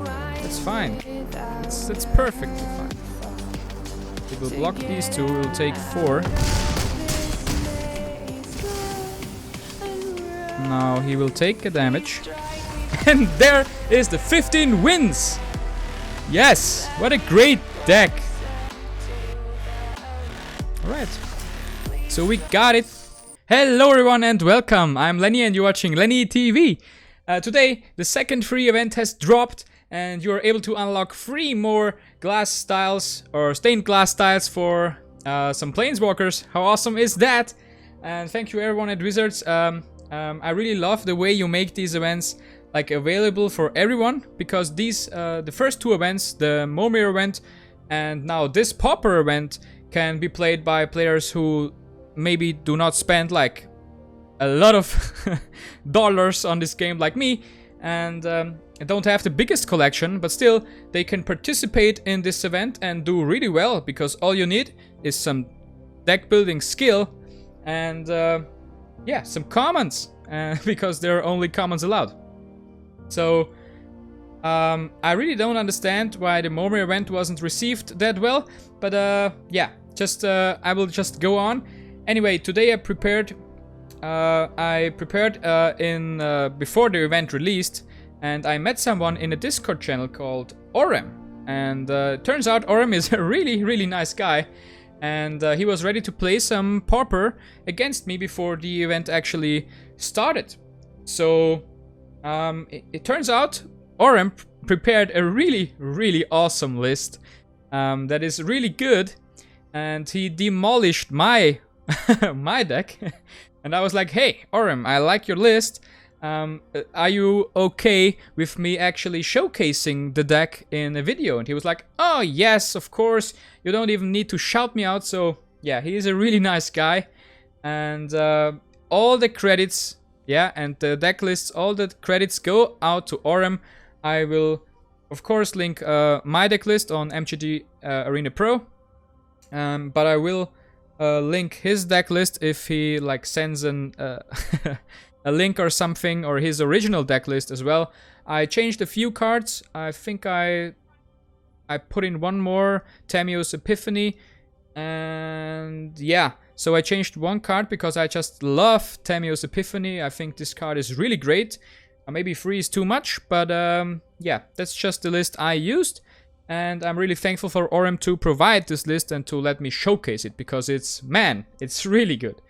That's fine. It's perfectly fine. He will block these two, we'll take 4. Now he will take a damage. And there is the 15 wins! Yes! What a great deck! Alright. So we got it. Hello everyone and welcome. I'm Lenny and you're watching Lenny TV. Today the second free event has dropped and you're able to unlock 3 more glass styles or stained glass styles for some planeswalkers. How awesome is that? And thank you everyone at Wizards. I really love the way you make these events like available for everyone, because these the first 2 events, the Momir event and now this Pauper event, can be played by players who maybe do not spend like a lot of dollars on this game like me, and don't have the biggest collection, but still they can participate in this event and do really well, because all you need is some deck building skill and yeah, some commons, because there are only commons allowed. So I really don't understand why the Momir event wasn't received that well, but yeah, just I will just go on. Anyway, today I prepared before the event released, and I met someone in a Discord channel called Oremm, and turns out Oremm is a really nice guy, and he was ready to play some Pauper against me before the event actually started. So it turns out Oremm prepared a really awesome list that is really good, and he demolished my my deck. And I was like, hey Oremm, I like your list. Are you okay with me actually showcasing the deck in a video? And he was like, oh yes, of course, you don't even need to shout me out. So yeah, he is a really nice guy, and all the credits, yeah, and the deck lists, all the credits go out to Oremm. I will of course link my deck list on MTG Arena Pro, but I will link his deck list if he like sends an a link or something, or his original deck list as well. I changed a few cards. I think I put in one more Tamiyos Epiphany, and yeah, so I changed one card because I just love Tamiyos Epiphany. I think this card is really great. Maybe 3 is too much, but yeah, that's just the list I used. And I'm really thankful for Oremm to provide this list and to let me showcase it, because it's really good.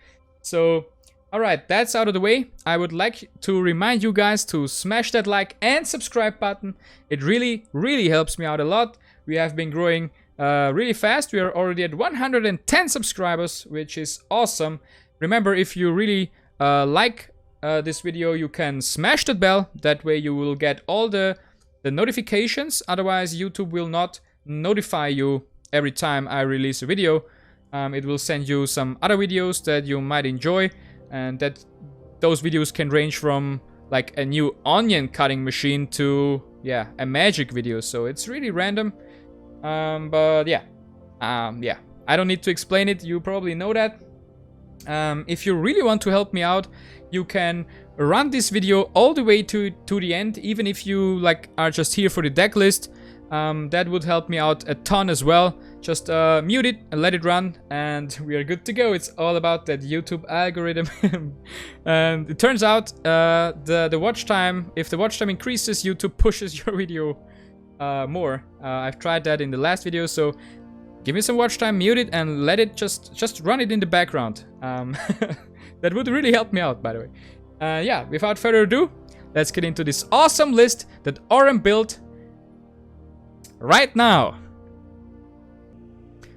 So, alright, that's out of the way. I would like to remind you guys to smash that like and subscribe button. It really helps me out a lot. We have been growing really fast. We are already at 110 subscribers, which is awesome. Remember, if you really like this video, you can smash that bell. That way you will get all the notifications. Otherwise, YouTube will not notify you every time I release a video. It will send you some other videos that you might enjoy, and that those videos can range from like a new onion cutting machine to, yeah, a magic video. So it's really random. But yeah, yeah, I don't need to explain it. You probably know that. If you really want to help me out, you can run this video all the way to the end, even if you like are just here for the deck list. That would help me out a ton as well. Just mute it and let it run, and we are good to go. It's all about that YouTube algorithm. And it turns out the watch time, if the watch time increases, YouTube pushes your video more. I've tried that in the last video, so give me some watch time, mute it, and let it just run it in the background. That would really help me out, by the way. Yeah, without further ado, let's get into this awesome list that Oremm built right now.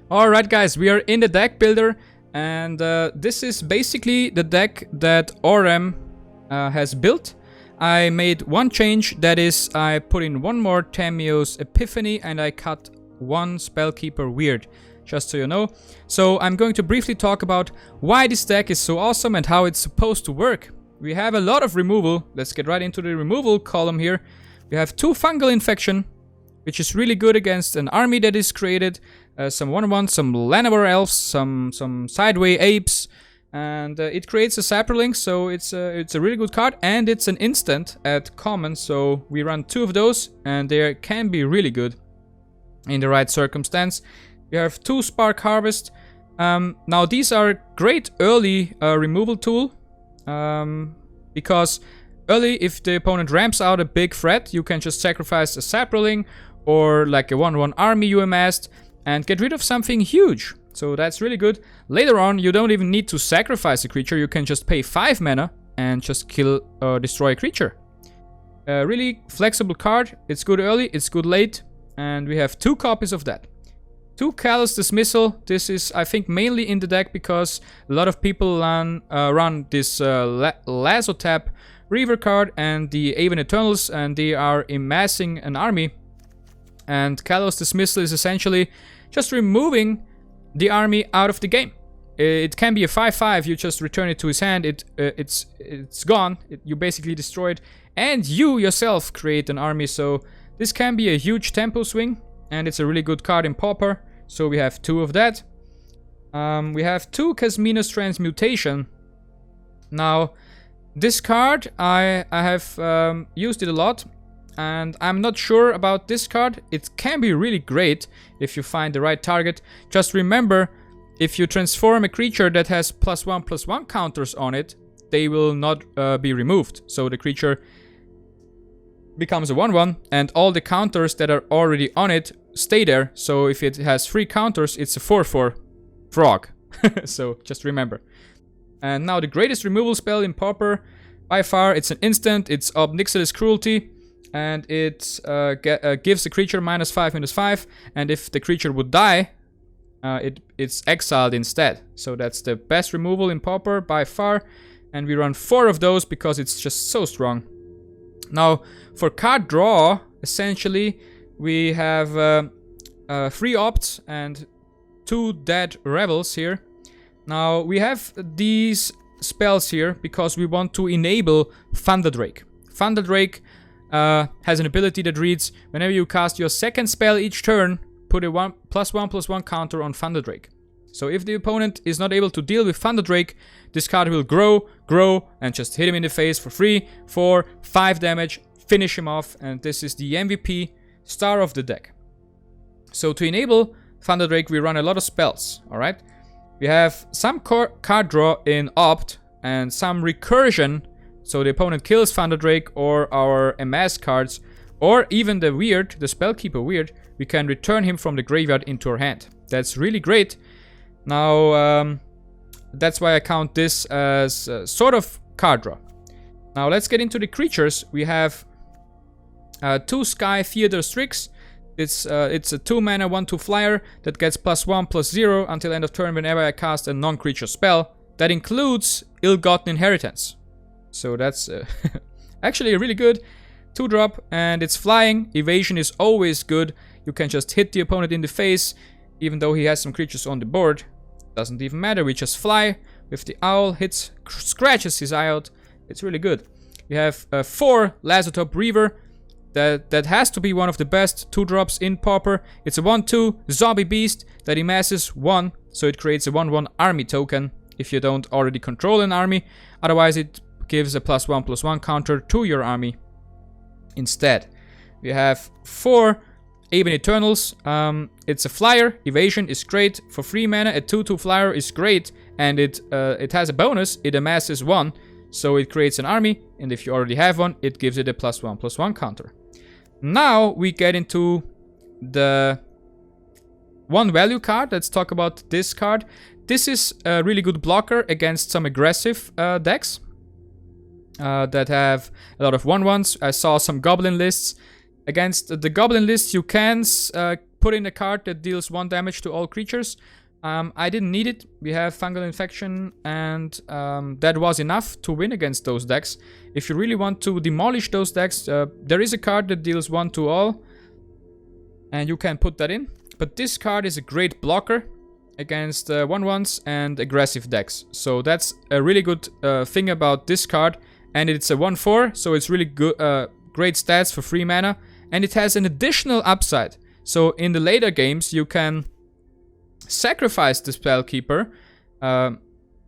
Alright guys, we are in the deck builder, and this is basically the deck that Oremm has built. I made one change, that is, I put in one more Tamiyos Epiphany and I cut one Spellkeeper Weird, just so you know. So I'm going to briefly talk about why this deck is so awesome and how it's supposed to work. We have a lot of removal. Let's get right into the removal column here. We have 2 Fungal Infection, which is really good against an army that is created. Some 1/1, some Llanowar Elves, some Sideway Apes, And it creates a Saproling, so it's a really good card, and it's an instant at common, so we run 2 of those, and they can be really good in the right circumstance. We have 2 Spark Harvest. Now these are great early removal tool, because early, if the opponent ramps out a big threat, you can just sacrifice a Saproling or like a 1/1 army you amassed and get rid of something huge. So that's really good. Later on, you don't even need to sacrifice a creature. You can just pay 5 mana and just kill or destroy a creature. Really flexible card. It's good early, it's good late. And we have 2 copies of that. 2 Callous Dismissal. This is, I think, mainly in the deck because a lot of people run this Lasso Tap Reaver card and the Aven Eternals, and they are amassing an army. And Callous Dismissal is essentially just removing the army out of the game. It can be a 5/5. You just return it to his hand. It's gone. You basically destroy it, and you yourself create an army. So this can be a huge tempo swing, and it's a really good card in Pauper. So we have 2 of that. We have 2 Kasmina's Transmutation. Now this card I have used it a lot. And I'm not sure about this card. It can be really great if you find the right target. Just remember, if you transform a creature that has +1/+1 counters on it, they will not be removed. So the creature becomes a 1/1, and all the counters that are already on it stay there. So if it has 3 counters, it's a 4/4 frog. So just remember. And now the greatest removal spell in Pauper, by far, it's an instant. It's Ob Nixilis Cruelty. And it gives the creature -5/-5, and if the creature would die, it's exiled instead. So that's the best removal in Pauper by far, and we run 4 of those because it's just so strong. Now, for card draw, essentially, we have 3 Opts and 2 Dead Rebels here. Now, we have these spells here because we want to enable Thunderdrake. Thunderdrake has an ability that reads, whenever you cast your second spell each turn, put a +1/+1 counter on Thunderdrake. So if the opponent is not able to deal with Thunderdrake, this card will grow, and just hit him in the face for 3, 4, 5 damage, finish him off, and this is the MVP star of the deck. So to enable Thunderdrake, we run a lot of spells, alright? We have some card draw in Opt, and some recursion. So the opponent kills Thunderdrake or our amass cards, or even the Weird, the Spellkeeper Weird, we can return him from the graveyard into our hand. That's really great. Now, that's why I count this as sort of card draw. Now let's get into the creatures. We have 2 Sky Theater Strix. It's a 2 mana 1/2 flyer that gets +1/+0 until end of turn whenever I cast a non-creature spell. That includes Ill-Gotten Inheritance. So that's actually a really good 2-drop, and it's flying. Evasion is always good. You can just hit the opponent in the face, even though he has some creatures on the board. Doesn't even matter, we just fly with the owl, scratches his eye out. It's really good. We have 4 Lazotop Reaver. That has to be one of the best 2-drops in Pauper. It's a 1/2 zombie beast that amasses 1, so it creates a 1/1 army token if you don't already control an army. Otherwise it gives a +1/+1 counter to your army instead. We have 4 Aven Eternals. It's a flyer. Evasion is great. For 3 mana, a 2/2 flyer is great. And it has a bonus. It amasses 1. So it creates an army. And if you already have one, it gives it a +1/+1 counter. Now we get into the 1 value card. Let's talk about this card. This is a really good blocker against some aggressive decks that have a lot of 1/1s. I saw some Goblin lists. Against the Goblin list, you can put in a card that deals 1 damage to all creatures. I didn't need it. We have Fungal Infection, and that was enough to win against those decks. If you really want to demolish those decks, there is a card that deals 1 to all, and you can put that in. But this card is a great blocker against 1/1s and aggressive decks. So that's a really good thing about this card. And it's a 1/4, so it's really good, great stats for 3 mana. And it has an additional upside. So in the later games, you can sacrifice the Spellkeeper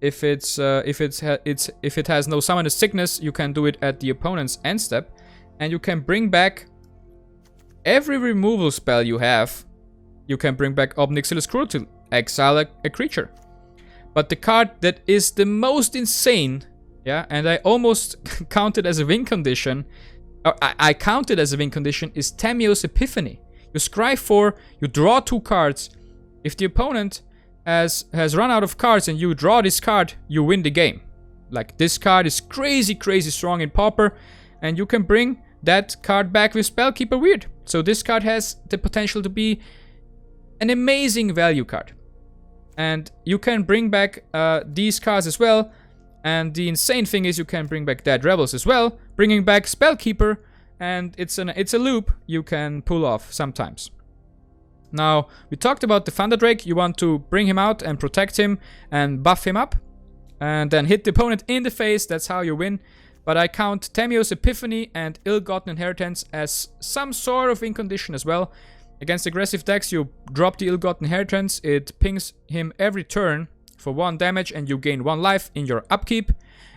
If it has no Summoner's Sickness, you can do it at the opponent's end step, and you can bring back every removal spell you have. You can bring back Obnixilis Cruelty, exile a creature. But the card that is the most insane, yeah, and I almost count it as a win condition, or I count it as a win condition, is Tamiyos Epiphany. You scry 4, you draw 2 cards. If the opponent has run out of cards and you draw this card, you win the game. Like, this card is crazy strong in Pauper, and you can bring that card back with Spellkeeper Weird. So this card has the potential to be an amazing value card. And you can bring back these cards as well. And the insane thing is you can bring back Dead Rebels as well, bringing back Spellkeeper, and it's a loop you can pull off sometimes. Now, we talked about the Thunder Drake. You want to bring him out and protect him and buff him up, and then hit the opponent in the face. That's how you win. But I count Tamiyos Epiphany and Ill-Gotten Inheritance as some sort of win condition as well. Against aggressive decks, you drop the Ill-Gotten Inheritance. It pings him every turn for 1 damage, and you gain 1 life in your upkeep.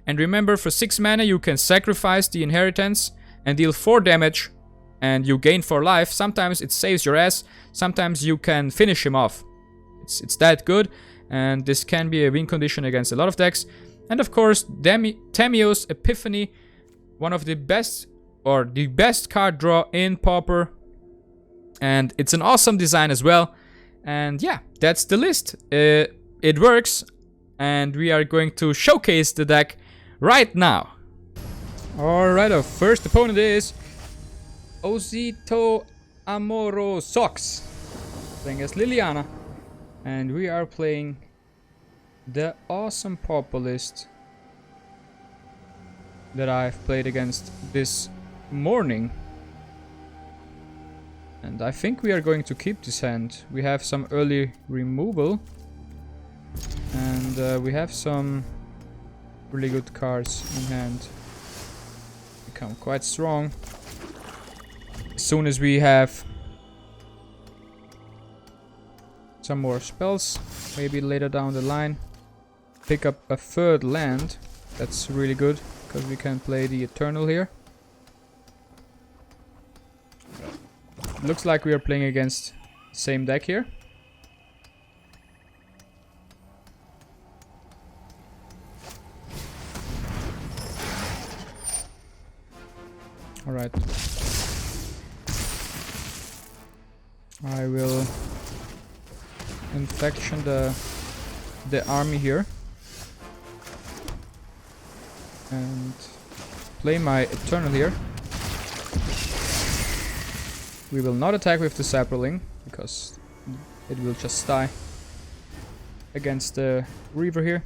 And remember, for 6 mana, you can sacrifice the Inheritance and deal 4 damage, and you gain 4 life. Sometimes it saves your ass. Sometimes you can finish him off. It's that good, and this can be a win condition against a lot of decks. And of course, Tamiyos Epiphany, one of the best, or the best card draw in Pauper. And it's an awesome design as well. And yeah, that's the list. It works, and we are going to showcase the deck right now. Alright, our first opponent is Osito Amoro Sox, playing as Liliana, and we are playing the awesome Pauper list that I've played against this morning. And I think we are going to keep this hand. We have some early removal, and we have some really good cards in hand. Become quite strong as soon as we have some more spells. Maybe later down the line pick up a 3rd land. That's really good because we can play the Eternal here. Looks like we are playing against the same deck here. Alright. I will infection the army here. And play my Eternal here. We will not attack with the Saproling, because it will just die against the Reaver here.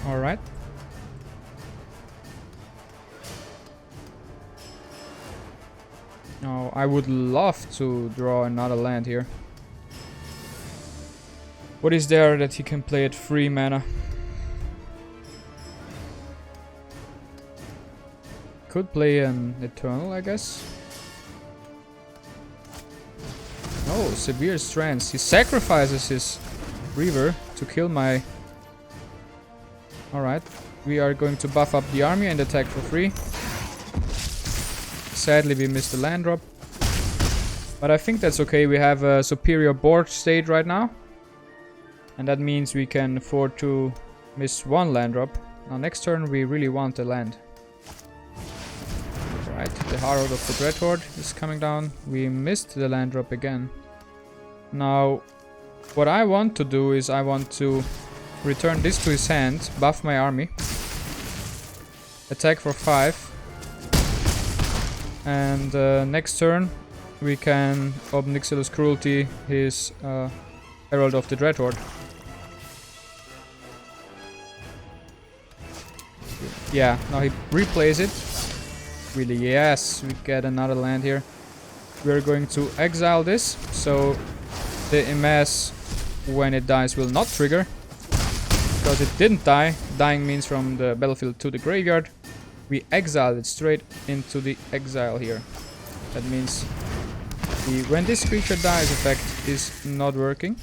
Alright. Now, I would love to draw another land here. What is there that he can play at 3 mana? Could play an Eternal, I guess. Oh, Severe Strands. He sacrifices his Reaver to kill my... Alright. We are going to buff up the army and attack for free. Sadly, we missed the land drop. But I think that's okay. We have a superior board state right now. And that means we can afford to miss 1 land drop. Now, next turn, we really want the land. Right, the Herald of the Dreadhorde is coming down. We missed the land drop again. Now, what I want to do is I want to return this to his hand, buff my army, attack for 5, and next turn we can Obnixilis Cruelty his Herald of the Dreadhorde. Yeah, now he replays it. Really, yes, we get another land here. We're going to exile this, so the Amass, when it dies, will not trigger. Because it didn't die. Dying means from the battlefield to the graveyard. We exile it straight into the exile here. That means The when this creature dies effect is not working.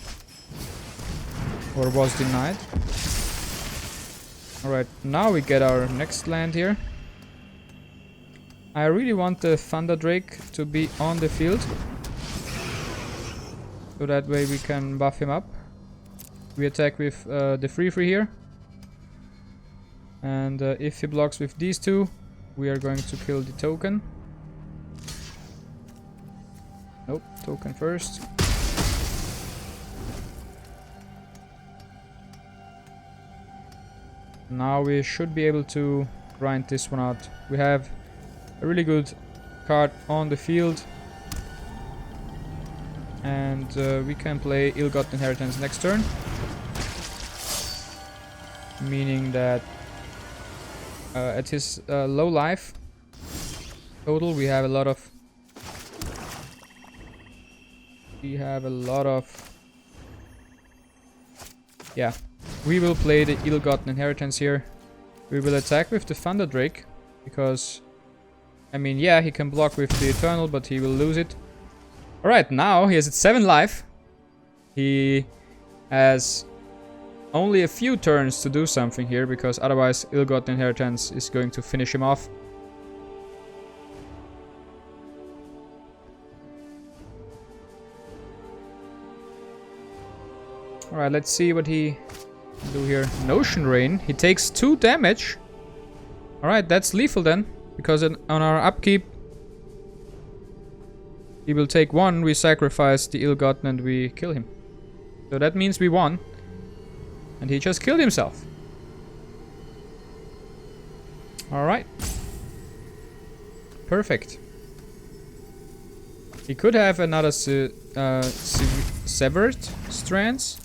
Or was denied. Alright, now we get our next land here. I really want the Thunder Drake to be on the field. So that way we can buff him up. We attack with the 3/3 here. And if he blocks with these two, we are going to kill the token. Nope, token first. Now we should be able to grind this one out. We have a really good card on the field. And we can play Ill-Gotten Inheritance next turn. Meaning that at his low life total we have a lot of yeah, we will play the Ill-Gotten Inheritance here. We will attack with the Thunder Drake because I mean, yeah, he can block with the Eternal, but he will lose it. Alright, now he has 7 life. He has only a few turns to do something here, because otherwise Ill-Gotten Inheritance is going to finish him off. Alright, let's see what he can do here. Notion Rain. He takes 2 damage. Alright, that's lethal then, because on our upkeep he will take 1, we sacrifice the Ill-Gotten and we kill him. So that means we won. And he just killed himself. Alright. Perfect. He could have another Severed Strands.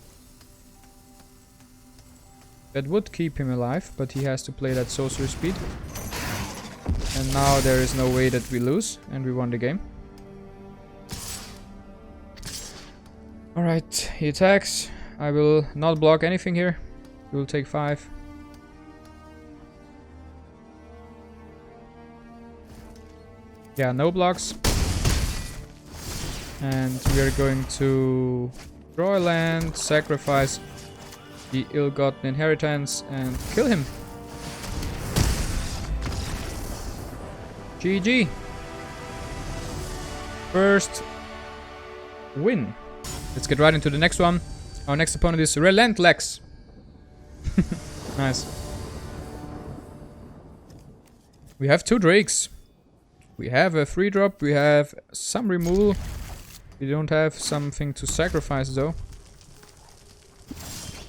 That would keep him alive, but he has to play that Sorcery Speed. And now there is no way that we lose, and we won the game. Alright, he attacks. I will not block anything here. He will take 5. Yeah, no blocks. And we are going to draw a land, sacrifice the Ill-Gotten Inheritance and kill him. GG. First win. Let's get right into the next one. Our next opponent is Relentless. Nice. We have 2 Drakes. We have a 3-drop. We have some removal. We don't have something to sacrifice though.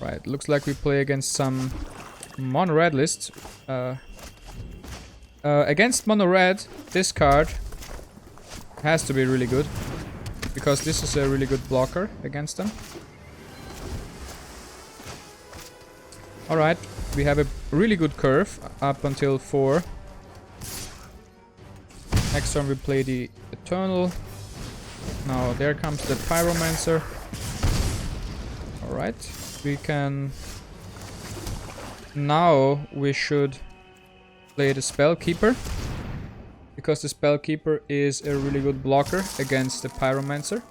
Right, looks like we play against some mono red list. Against mono red, this card has to be really good, because this is a really good blocker against them. Alright, we have a really good curve up until 4. Next turn we play the Eternal. Now there comes the Pyromancer. Alright, we can... Now we should play the Spellkeeper, because the Spellkeeper is a really good blocker against the Pyromancer.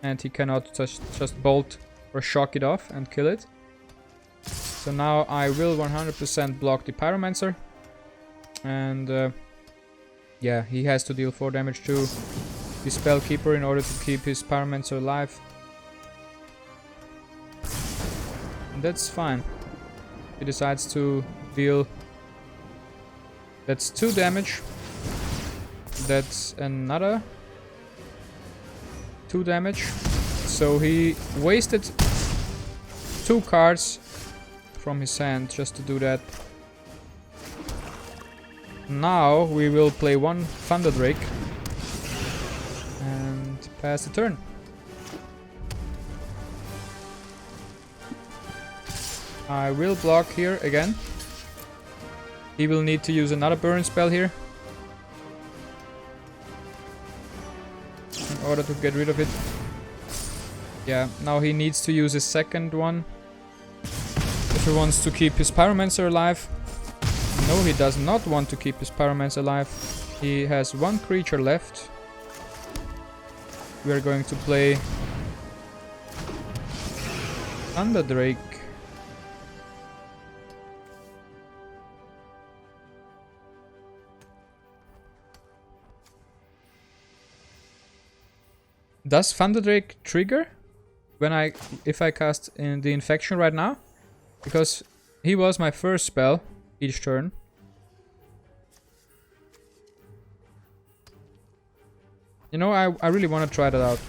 And he cannot just bolt or shock it off and kill it. So now I will 100% block the Pyromancer. And yeah, he has to deal 4 damage to the Spellkeeper in order to keep his Pyromancer alive. And that's fine. He decides to deal... That's 2 damage. That's another 2 damage. So he wasted 2 cards from his hand just to do that. Now we will play 1 Thunder Drake and pass the turn. I will block here again. He will need to use another burn spell here in order to get rid of it. Yeah, now he needs to use a second one if he wants to keep his Pyromancer alive. No, he does not want to keep his Pyromancer alive. He has 1 creature left. we are going to play Thunder Drake. Does Thunder Drake trigger when if I cast in the infection right now? Because he was my first spell each turn. You know, I really want to try that out.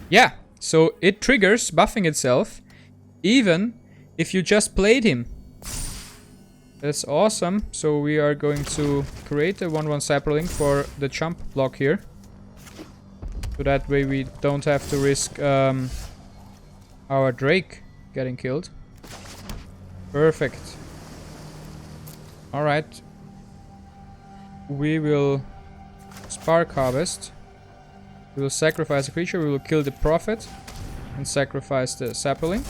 Yeah, so it triggers buffing itself even if you just played him. That's awesome. So we are going to create a 1/1 sapling for the jump block here. So that way we don't have to risk our Drake getting killed. Perfect. Alright. We will Spark Harvest. We will sacrifice a creature. We will kill the Prophet. And sacrifice the sapling.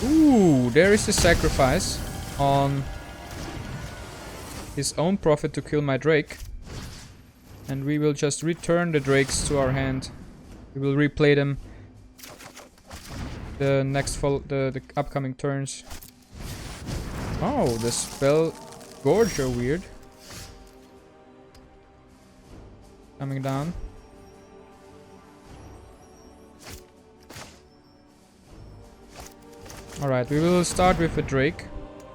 Ooh, there is the sacrifice on his own Prophet to kill my Drake. And we will just return the Drakes to our hand. We will replay them the upcoming turns. Oh, the Spellkeeper Weird coming down. Alright, we will start with a Drake.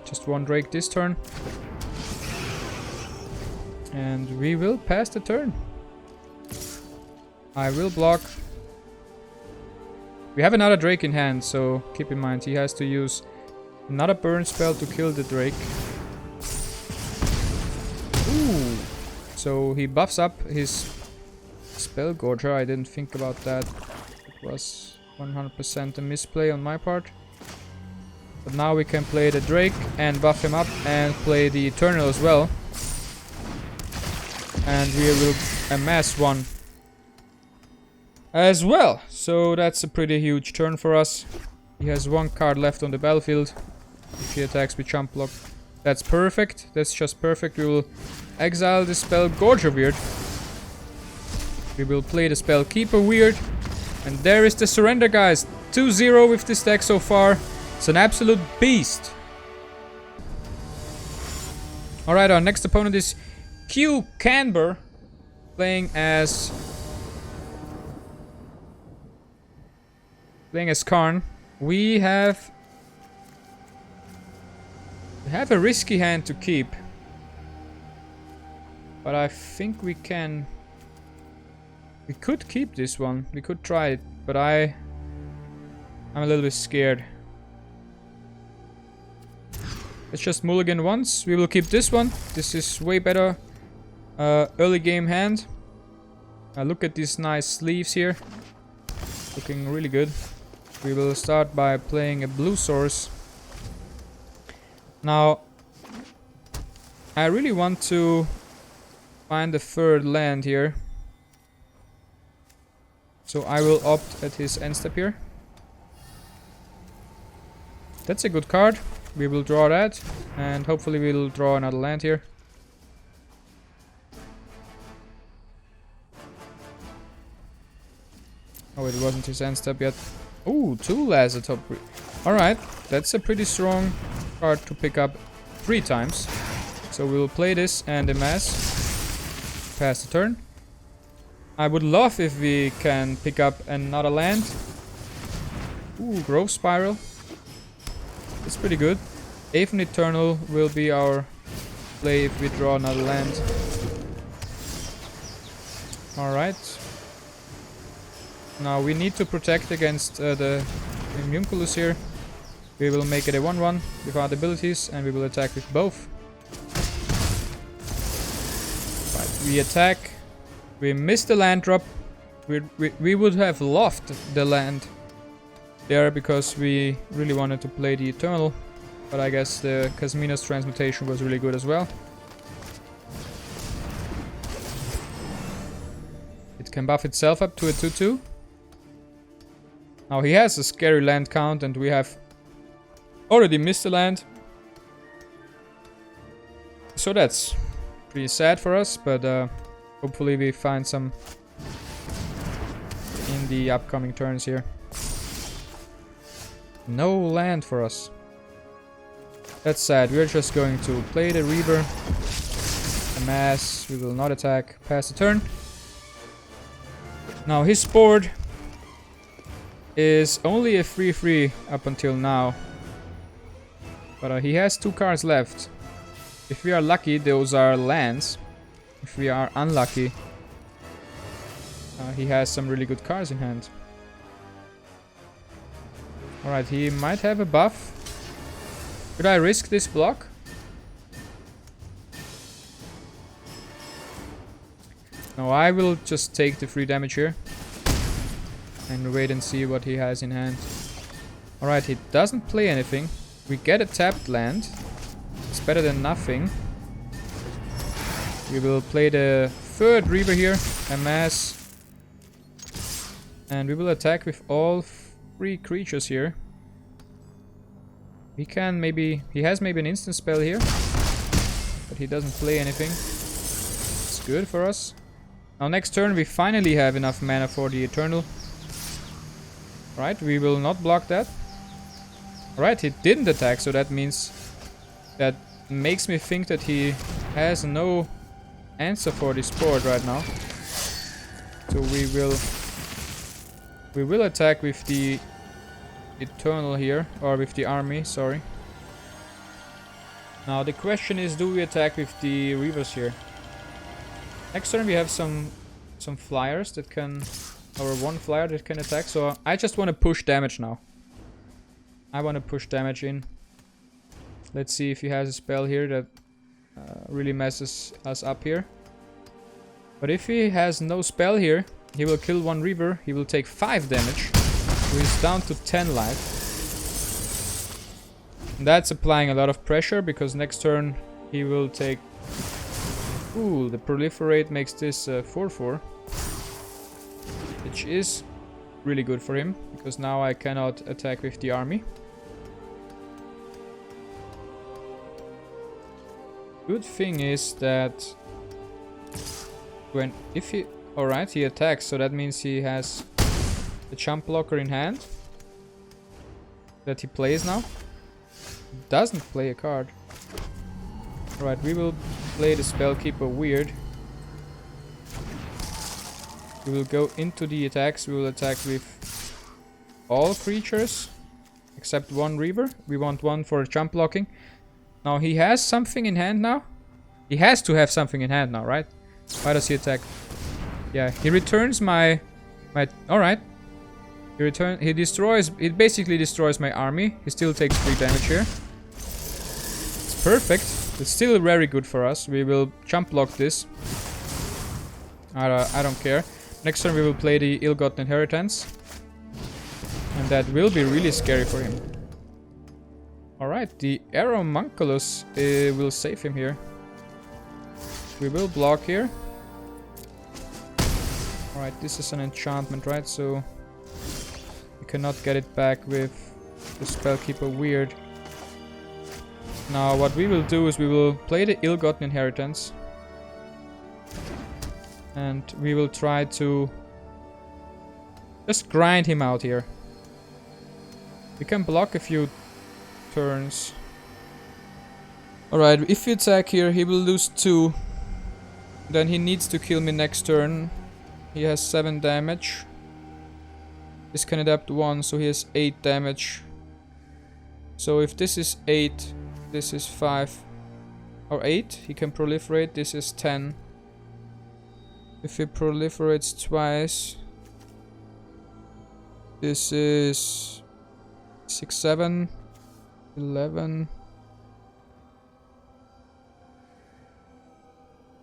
Just one Drake this turn. And we will pass the turn. I will block. We have another Drake in hand, so keep in mind he has to use another burn spell to kill the Drake. Ooh! So he buffs up his Spellkeeper. I didn't think about that. It was 100% a misplay on my part. But now we can play the Drake and buff him up and play the Eternal as well. And we will amass one as well. So that's a pretty huge turn for us. He has one card left on the battlefield. If he attacks with jump block. That's perfect. That's just perfect. We will exile the Spellkeeper Weird. We will play the Spellkeeper Weird. And there is the surrender, guys. 2-0 with this deck so far. It's an absolute beast. Alright, our next opponent is Q Canber, playing as Karn. We have a risky hand to keep, but I think we could keep this one. We could try it, but I'm a little bit scared. Let's just mulligan once. We will keep this one. This is way better early game hand. Look at these nice sleeves here. Looking really good. We will start by playing a blue source. Now, I really want to find a third land here. So I will opt at his end step here. That's a good card. We will draw that, and hopefully we'll draw another land here. Oh, it wasn't his end step yet. Ooh, 2 Laser top. Alright, that's a pretty strong card to pick up 3 times. So we will play this and amass. Pass the turn. I would love if we can pick up another land. Ooh, Growth Spiral. It's pretty good. Even Eternal will be our play if we draw another land. Alright. Now we need to protect against the Homunculus here. We will make it a 1/1 with our abilities and we will attack with both. Right, we attack. We missed the land drop. We would have lost the land there because we really wanted to play the Eternal, but I guess the Casmina's Transmutation was really good as well. It can buff itself up to a 2/2. Now he has a scary land count and we have Already missed the land. So that's pretty sad for us, but hopefully we find some in the upcoming turns here. No land for us. That's sad. We're just going to play the Reaver. Amass. We will not attack. Pass the turn. Now his board is only a 3/3 up until now. But he has 2 cards left. If we are lucky, those are lands. If we are unlucky, he has some really good cards in hand. Alright, he might have a buff. Should I risk this block? No, I will just take the free damage here. And wait and see what he has in hand. Alright, he doesn't play anything. We get a tapped land. It's better than nothing. We will play the 3rd Reaver here. Amass. And we will attack with all 3 creatures here. He can maybe... He has maybe an instant spell here. But he doesn't play anything. It's good for us. Now next turn we finally have enough mana for the Eternal. Right, we will not block that. Alright, he didn't attack, so that means... That makes me think that he has no answer for this board right now. So we will attack with the Eternal here, or with the army, sorry. Now the question is, do we attack with the Reavers here? Next turn we have some flyers that can, or 1 flyer that can attack, so I just want to push damage now. I want to push damage in. Let's see if he has a spell here that really messes us up here. But if he has no spell here, he will kill 1 Reaver, he will take 5 damage. So he's down to 10 life. And that's applying a lot of pressure, because next turn he will take... Ooh, the Proliferate makes this 4/4. Which is really good for him, because now I cannot attack with the army. Good thing is that if he... Alright, he attacks, so that means he has the jump blocker in hand that he plays now. He doesn't play a card. Alright, we will play the Spellkeeper Weird. We will go into the attacks. We will attack with all creatures except 1 Reaver. We want 1 for jump blocking. Now he has something in hand now. He has to have something in hand now, right? Why does he attack? Yeah, he returns my alright. He basically destroys my army. He still takes 3 damage here. It's perfect. It's still very good for us. We will jump block this. I don't care. Next turn we will play the Ill-Gotten Inheritance. And that will be really scary for him. Alright, the Aeromunculus will save him here. We will block here. Alright, this is an enchantment, right? So we cannot get it back with the Spellkeeper Weird. Now what we will do is we will play the Ill-Gotten Inheritance. And we will try to just grind him out here. We can block a few turns. Alright, if we attack here, he will lose 2. Then he needs to kill me next turn. He has 7 damage. This can adapt 1, so he has 8 damage. So if this is 8, this is 5. Or 8, he can proliferate, this is 10. If he proliferates twice, this is 6, 7, 11.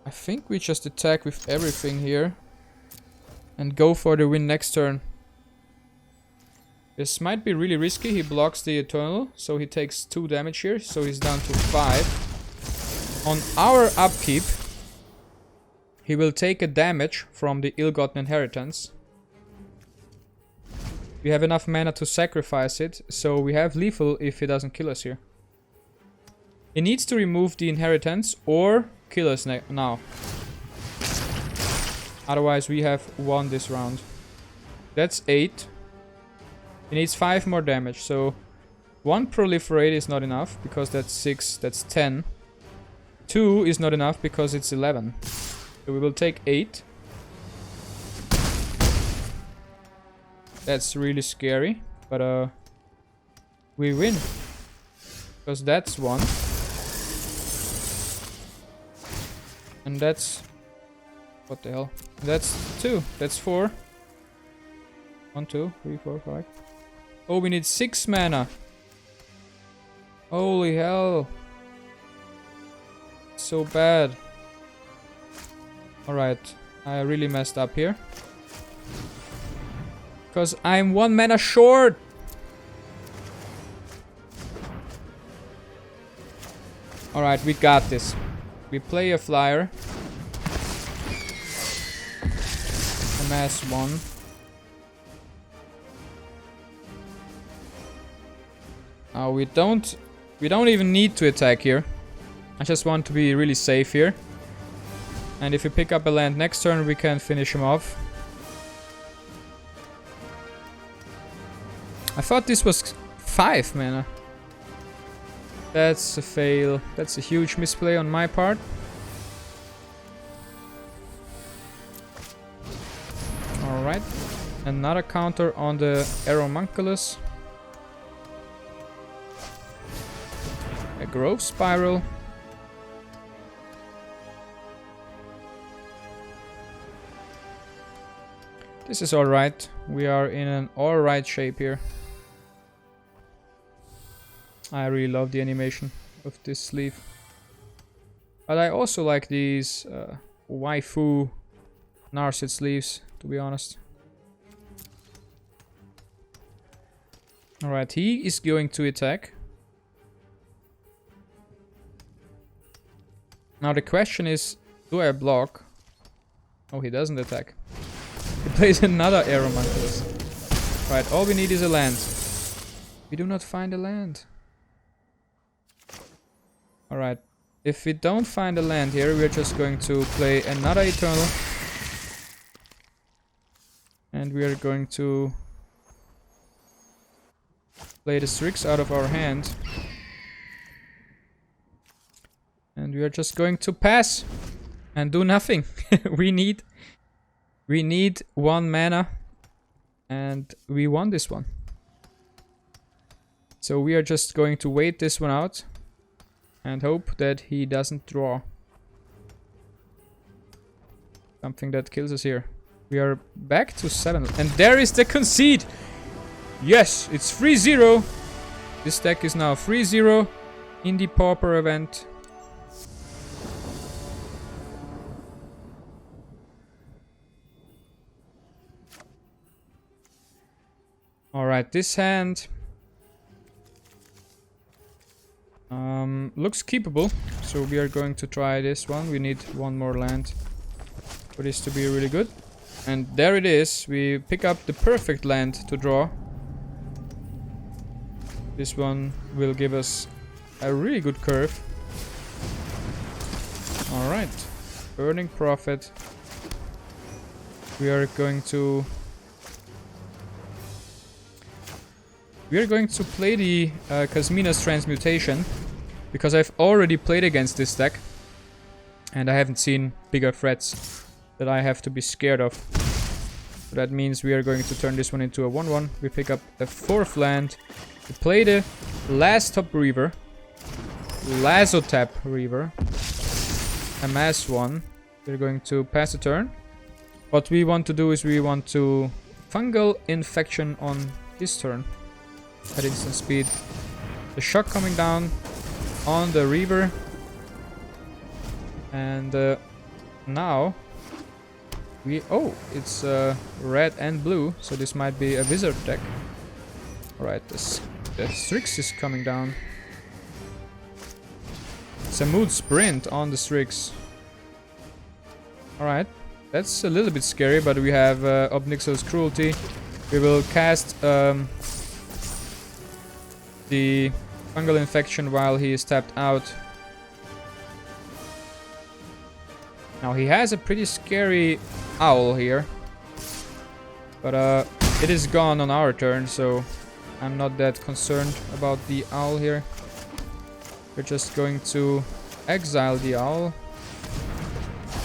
I think we just attack with everything here and go for the win next turn. This might be really risky. He blocks the Eternal, so he takes 2 damage here, so he's down to 5. On our upkeep, he will take a damage from the Ill-Gotten Inheritance. We have enough mana to sacrifice it, so we have lethal if he doesn't kill us here. He needs to remove the inheritance or kill us now. Otherwise we have won this round. That's 8. He needs 5 more damage, so 1 proliferate is not enough because that's 6, that's 10. 2 is not enough because it's 11. So we will take 8. That's really scary, but we win. Because that's 1. And that's... what the hell? That's 2. That's 4. 1, 2, 3, 4, 5. Oh, we need 6 mana. Holy hell. So bad. Alright. I really messed up here. Because I'm 1 mana short. Alright, we got this. We play a flyer. Amass 1. Now we don't even need to attack here. I just want to be really safe here. And if we pick up a land next turn, we can finish him off. I thought this was 5 mana. That's a fail. That's a huge misplay on my part. Alright. Another counter on the Aeromunculus. A Growth Spiral. This is alright. We are in an alright shape here. I really love the animation of this sleeve. But I also like these waifu Narset sleeves, to be honest. Alright, he is going to attack. Now the question is, do I block? Oh, he doesn't attack. He plays another Aeromunculus. Right, all we need is a land. We do not find a land. Alright, if we don't find a land here, we're just going to play another Eternal. And we are going to play the Strix out of our hand. And we are just going to pass and do nothing. we need 1 mana and we won this one. So we are just going to wait this one out and hope that he doesn't draw something that kills us here. We are back to 7 and there is the concede. Yes, it's 3-0. This deck is now 3-0 in the Pauper event. Alright, this hand looks keepable, so we are going to try this one. We need 1 more land for this to be really good. And there it is. We pick up the perfect land to draw. This one will give us a really good curve. Alright, Burning Prophet. We are going to play the Kasmina's Transmutation, because I've already played against this deck and I haven't seen bigger threats that I have to be scared of. So that means we are going to turn this one into a 1-1. We pick up a 4th land. We play the last top Reaver, Lazotap Reaver, amass 1. We're going to pass a turn. What we want to do is we want to Fungal Infection on his turn at instant speed. The shock coming down on the Reaver. And now we... oh, it's red and blue, so this might be a wizard deck. Alright, the Strix is coming down. It's a Mood Sprint on the Strix. Alright, that's a little bit scary, but we have Obnixil's Cruelty. We will cast the fungal infection while he is tapped out. Now he has a pretty scary owl here. But it is gone on our turn, so I'm not that concerned about the owl here. We're just going to exile the owl.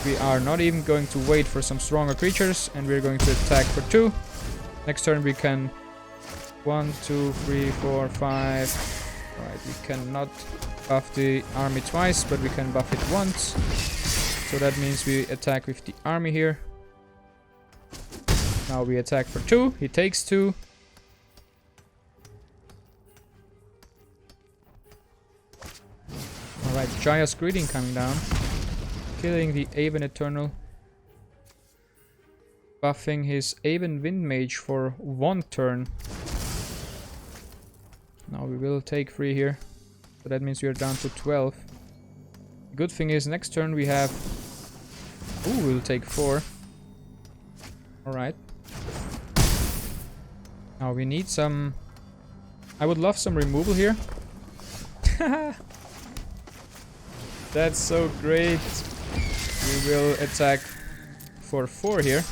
We are not even going to wait for some stronger creatures, and we're going to attack for 2. Next turn we can 1, 2, 3, 4, 5. Alright, we cannot buff the army twice, but we can buff it once. So that means we attack with the army here. Now we attack for 2. He takes 2. Alright, Jaya's Greeting coming down. Killing the Aven Eternal. Buffing his Aven Windmage for 1 turn. Now we will take 3 here. So that means we are down to 12. The good thing is next turn we have... Ooh, we'll take 4. Alright. Now we need some... I would love some removal here. That's so great. We will attack for 4 here.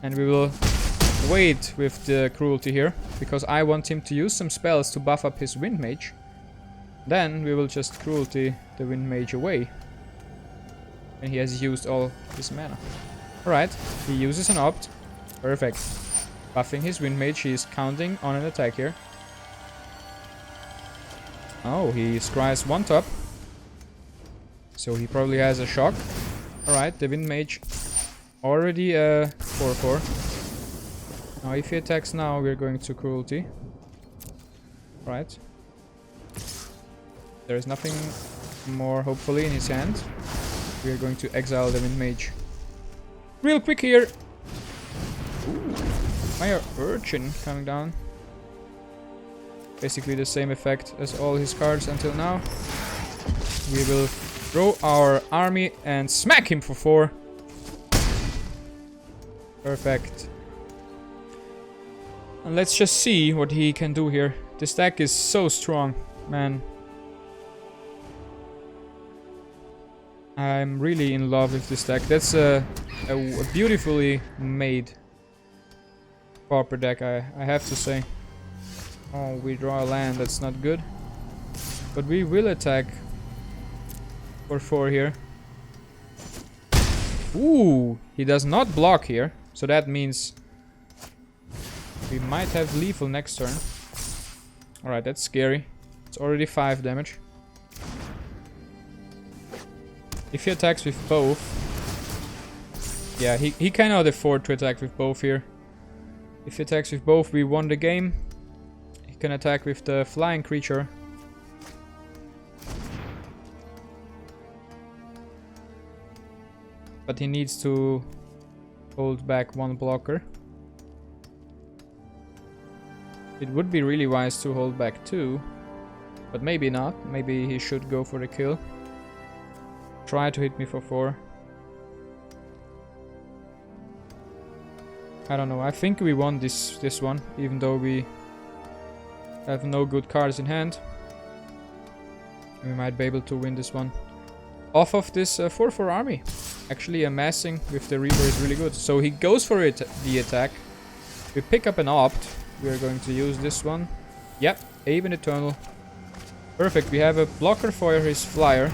And we will wait with the cruelty here. Because I want him to use some spells to buff up his Windmage. Then we will just cruelty the Windmage away. And he has used all his mana. Alright, he uses an opt. Perfect. Buffing his Windmage, he is counting on an attack here. Oh, he scries 1 top. So he probably has a shock. Alright, the Windmage already 4-4. Now if he attacks now, we're going to cruelty. Right. There is nothing more, hopefully, in his hand. We are going to exile the Windmage. Real quick here. Ooh, Fire Urchin coming down. Basically the same effect as all his cards until now. We will throw our army and smack him for 4. Perfect. And let's just see what he can do here. This deck is so strong, man. I'm really in love with this deck. That's a beautifully made Pauper deck, I have to say. Oh, we draw a land, that's not good. But we will attack for 4 here. Ooh, he does not block here. So that means we might have lethal next turn. Alright, that's scary. It's already 5 damage. If he attacks with both... Yeah, he cannot afford to attack with both here. If he attacks with both, we won the game. He can attack with the flying creature. But he needs to hold back 1 blocker. It would be really wise to hold back 2. But maybe not. Maybe he should go for the kill. Try to hit me for 4. I don't know. I think we won this one, even though we have no good cards in hand. We might be able to win this one. Off of this 4-4 army. Actually, amassing with the Reaver is really good. So he goes for it, the attack. We pick up an opt. We are going to use this one. Yep, Aven Eternal. Perfect. We have a blocker for his flyer.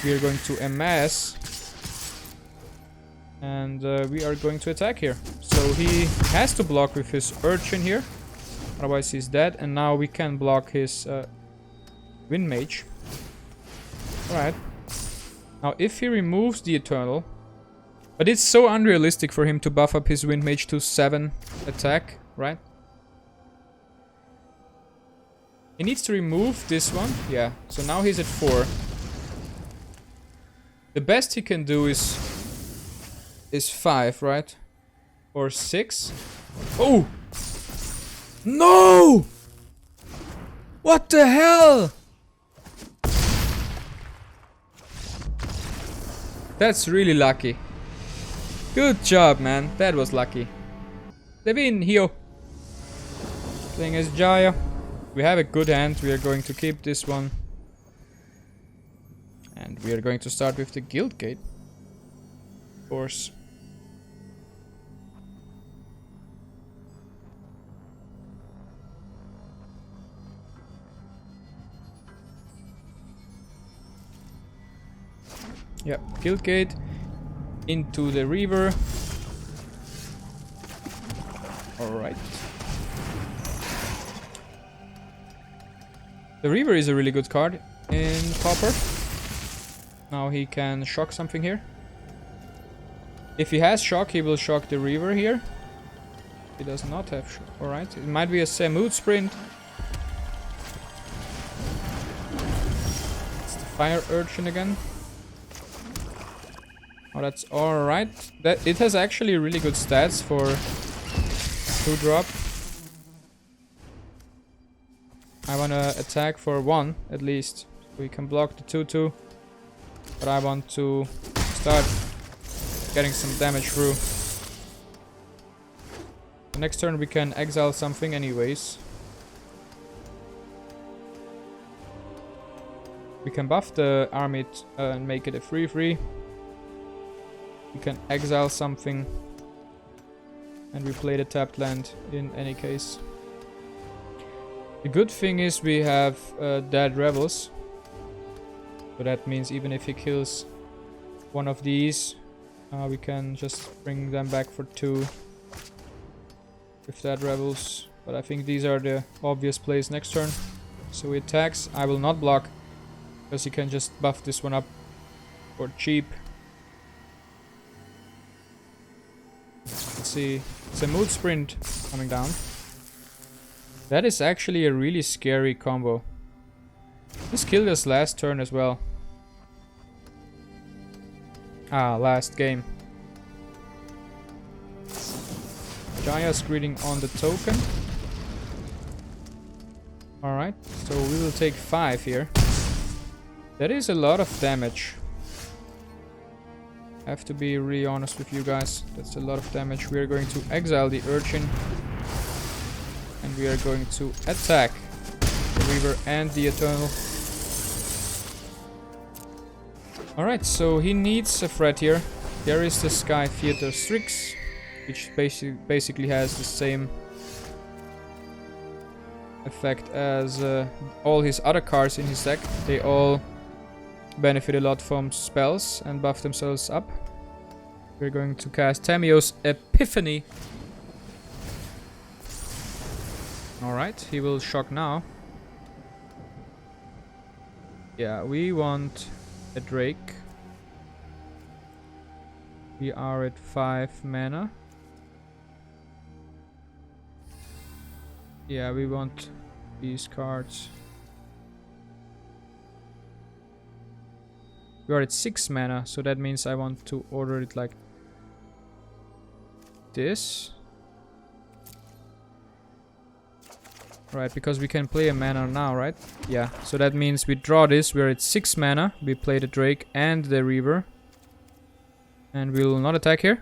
We are going to amass. And we are going to attack here. So he has to block with his Urchin here. Otherwise he's dead. And now we can block his Windmage. Alright. Now if he removes the Eternal... But it's so unrealistic for him to buff up his Windmage to 7 attack, right? He needs to remove this one. Yeah, so now he's at 4. The best he can do is 5, right? Or 6. Oh! No! What the hell? That's really lucky. Good job, man. That was lucky. Levin, Hio. Playing as Jaya. We have a good hand. We are going to keep this one. And we are going to start with the Guild Gate. Of course. Yep, Guild Gate. Into the Reaver. Alright. The Reaver is a really good card in Pauper. Now he can shock something here. If he has shock, he will shock the Reaver here. He does not have shock. Alright, it might be a Mood Sprint. It's the Fire Urchin again. Oh, that's alright. It has actually really good stats for 2-drop. I wanna attack for 1 at least. We can block the 2-2. But I want to start getting some damage through. The next turn we can exile something anyways. We can buff the army and make it a 3-3. We can exile something. And we play the tapped land in any case. The good thing is we have dead rebels. So that means even if he kills one of these, we can just bring them back for 2 with dead rebels. But I think these are the obvious plays next turn. So he attacks. I will not block because he can just buff this one up for cheap. Let's see. It's a Mood Sprint coming down. That is actually a really scary combo. This killed us last turn as well. Ah, last game. Jaya's greeting on the token. Alright, so we will take 5 here. That is a lot of damage. I have to be really honest with you guys. That's a lot of damage. We are going to exile the Urchin. And we are going to attack the Reaver and the Eternal. Alright, so he needs a threat here. There is the Sky Theater Strix, which basically has the same effect as all his other cards in his deck. They all benefit a lot from spells and buff themselves up. We're going to cast Tamiyos Epiphany. Alright, he will shock now. Yeah, we want a Drake. We are at 5 mana. Yeah, we want these cards. We are at 6 mana, so that means I want to order it like this. Right, because we can play a mana now, right? Yeah, so that means we draw this. We're at 6 mana. We play the Drake and the Reaver. And we will not attack here.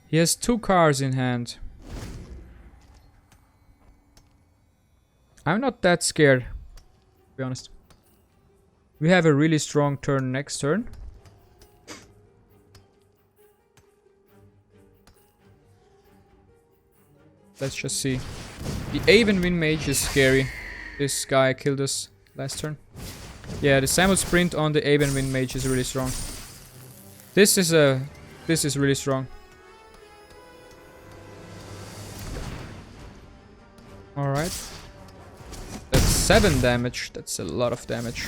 He has 2 cards in hand. I'm not that scared, to be honest. We have a really strong turn next turn. Let's just see. The Aven Wind Mage is scary. This guy killed us last turn. Yeah, the Samuel Sprint on the Aven Wind Mage is really strong. This is really strong. Alright. That's 7 damage. That's a lot of damage.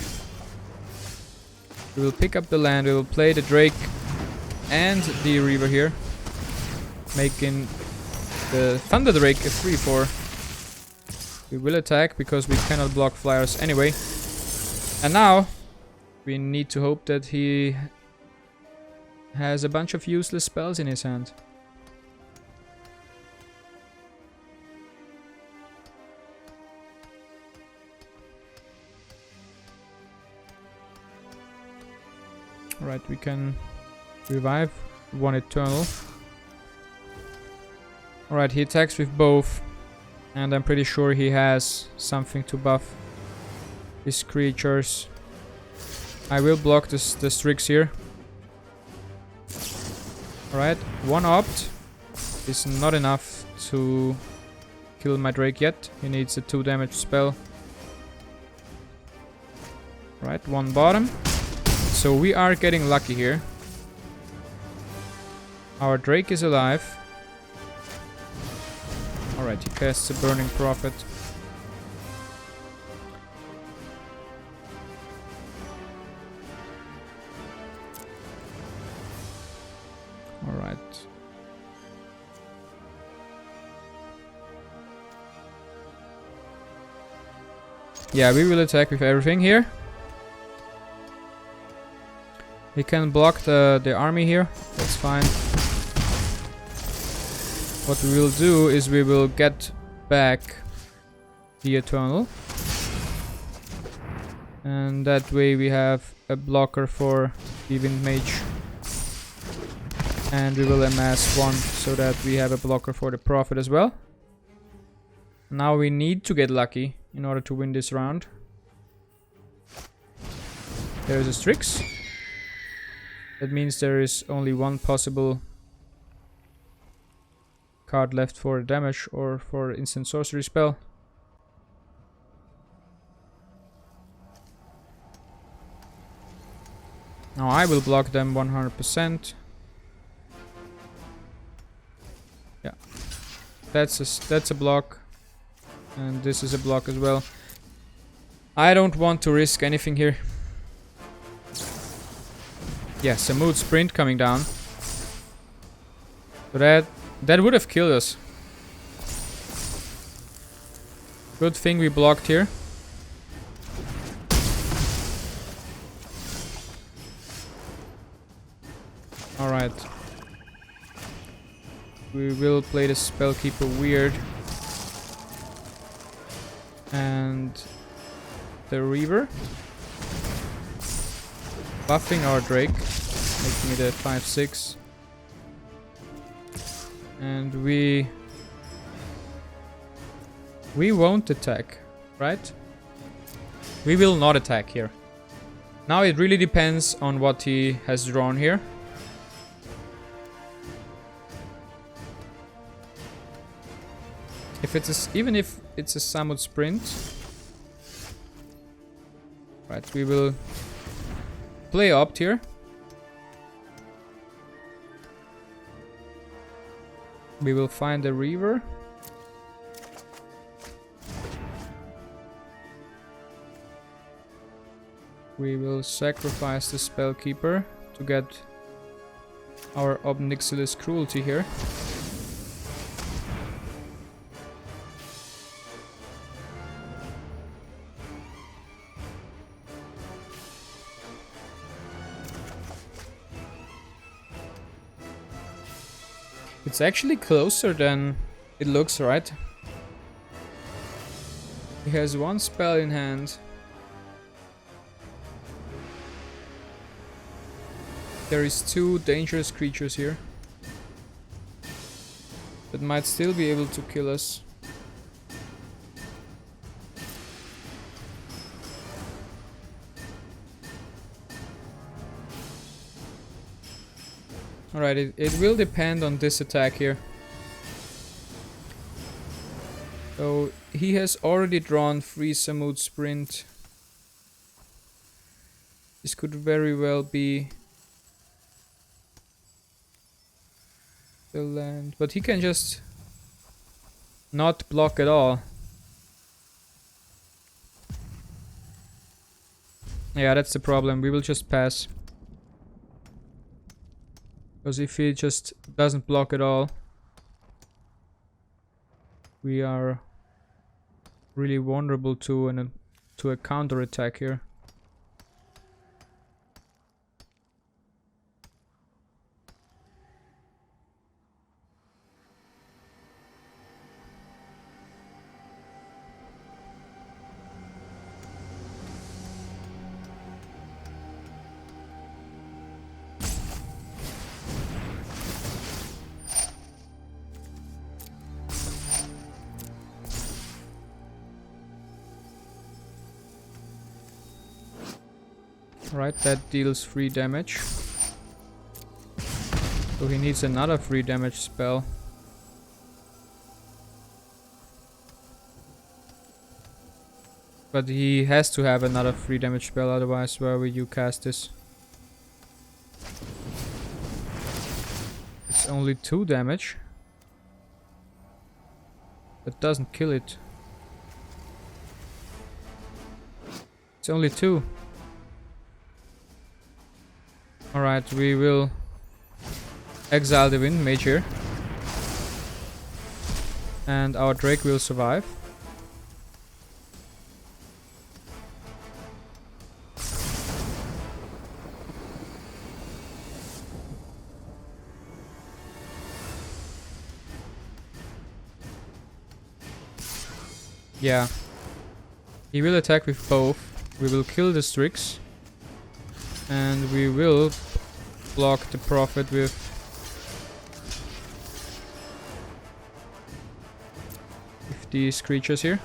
We will pick up the land. We will play the Drake and the Reaver here, making the Thunder Drake a 3/4. We will attack because we cannot block flyers anyway. And now we need to hope that he has a bunch of useless spells in his hand. Alright, we can revive one Eternal. Alright, he attacks with both. And I'm pretty sure he has something to buff his creatures. I will block the Strix here. Alright, one opt is not enough to kill my Drake yet. He needs a 2 damage spell. Right, one bottom. So we are getting lucky here. Our Drake is alive. Alright, he casts a Burning Prophet. Alright. Yeah, we will attack with everything here. We can block the army here. That's fine. What we will do is we will get back the Eternal. And that way we have a blocker for the Wind Mage. And we will amass one so that we have a blocker for the Prophet as well. Now we need to get lucky in order to win this round. There is a Strix. That means there is only one possible card left for damage or for instant sorcery spell. Now I will block them 100%. Yeah, that's a block, and this is a block as well. I don't want to risk anything here. Yes, a mood sprint coming down. So that would have killed us. Good thing we blocked here. Alright. We will play the Spellkeeper Weird. And the Reaver. Buffing our Drake. Making it a 5/6. And we won't attack, right? We will not attack here. Now it really depends on what he has drawn here. Even if it's a Samut Sprint, right? We will play opt here. We will find a Reaver. We will sacrifice the Spellkeeper to get our Obnixilis Cruelty here. It's actually closer than it looks, right? He has one spell in hand. There is 2 dangerous creatures here that might still be able to kill us. Alright, it will depend on this attack here. So he has already drawn 3 Samut Sprint. This could very well be the land, but he can just not block at all. Yeah, that's the problem. We will just pass. Because if he just doesn't block at all, we are really vulnerable to a counter attack here. Right, that deals 3 damage. So he needs another 3 damage spell. But he has to have another 3 damage spell, otherwise where will you cast this? It's only 2 damage. That doesn't kill it. It's only 2. Alright, we will exile the Wind Mage here. And our Drake will survive. Yeah. He will attack with both. We will kill the Strix. And we will block the Prophet with these creatures here.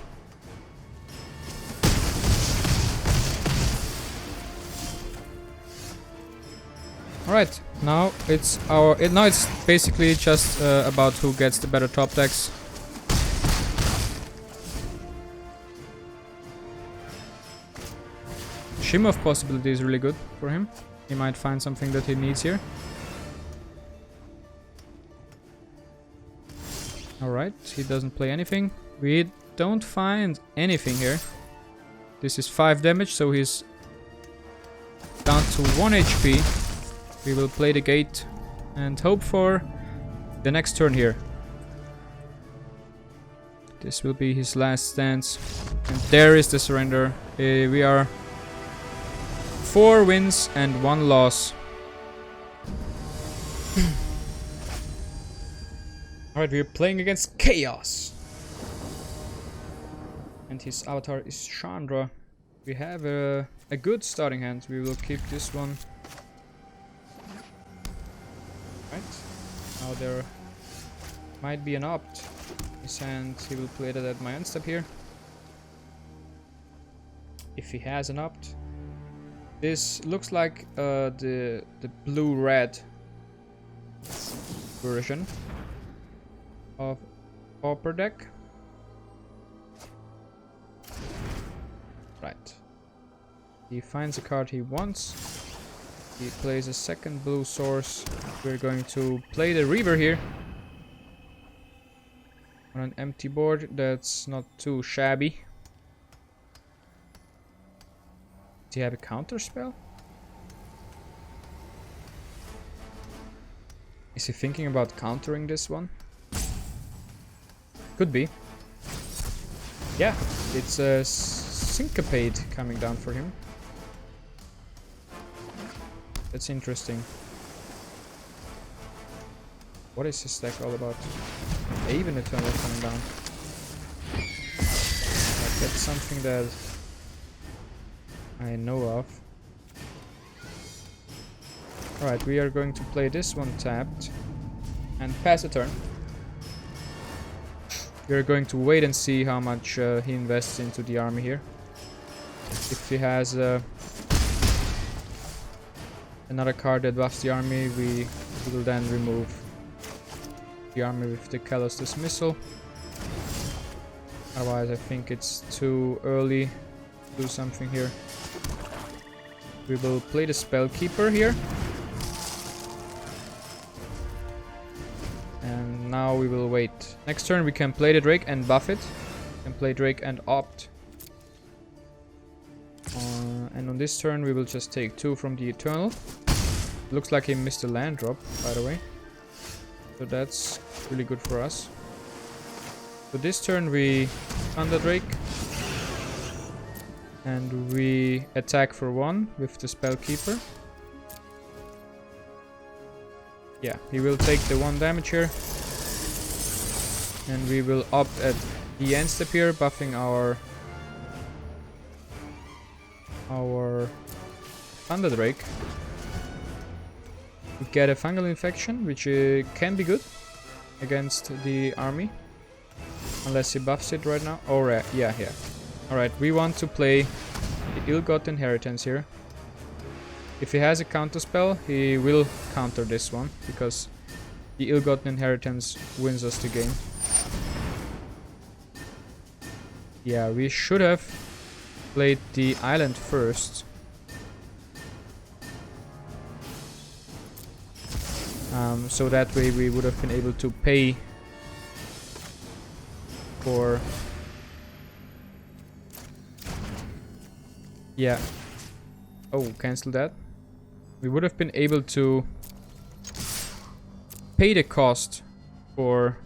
Alright, now it's now it's basically just about who gets the better top decks. Shimov possibility is really good for him. He might find something that he needs here. Alright, he doesn't play anything. We don't find anything here. This is 5 damage, so he's down to 1 HP. We will play the gate and hope for the next turn here. This will be his last stance. And there is the surrender. We are 4 wins and 1 loss. Alright, we are playing against Chaos. And his avatar is Chandra. We have a good starting hand. We will keep this one. Right. Now there might be an opt. His hand, he will play that at my end step here. If he has an opt. This looks like the blue-red version of Pauper deck. Right. He finds a card he wants. He plays a second blue source. We're going to play the Reaver here. On an empty board that's not too shabby. Does he have a counter spell? Is he thinking about countering this one? Could be. Yeah, it's a Syncopate coming down for him. That's interesting. What is his deck all about? Even Eternal coming down. That's something that I know of. Alright, we are going to play this one tapped and pass a turn. We are going to wait and see how much he invests into the army here. If he has another card that buffs the army, we will then remove the army with the Callous Dismissal. Otherwise, I think it's too early to do something here. We will play the Spellkeeper here. And now we will wait. Next turn we can play the Drake and buff it. We can play Drake and opt. And on this turn we will just take 2 from the Eternal. Looks like he missed a land drop, by the way. So that's really good for us. So this turn we Thunder Drake. And we attack for 1 with the Spellkeeper. Yeah, he will take the 1 damage here. And we will opt at the end step here, buffing our Thunder Drake. We get a Fungal Infection, which can be good against the army. Unless he buffs it right now. Oh, yeah. Alright, we want to play the Ill-Got Inheritance here. If he has a counter spell, he will counter this one, because the ill-gotten inheritance wins us the game. Yeah, we should have played the island first. So that way we would have been able to pay for... Yeah. Oh, cancel that. We would have been able to pay the cost for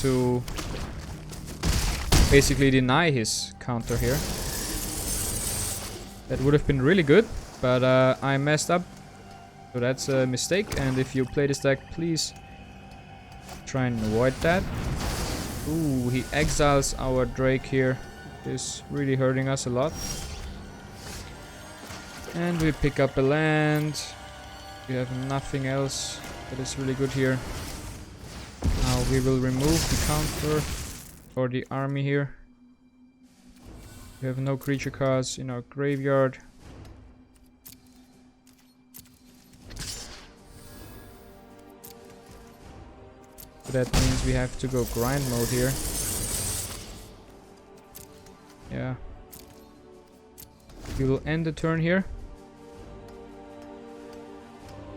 to basically deny his counter here. That would have been really good, but I messed up, so that's a mistake. And if you play this deck, please try and avoid that. Ooh, he exiles our Drake here. This is really hurting us a lot. And we pick up a land. We have nothing else that is really good here. Now we will remove the counter for the army here. We have no creature cards in our graveyard. So that means we have to go grind mode here. Yeah. We will end the turn here.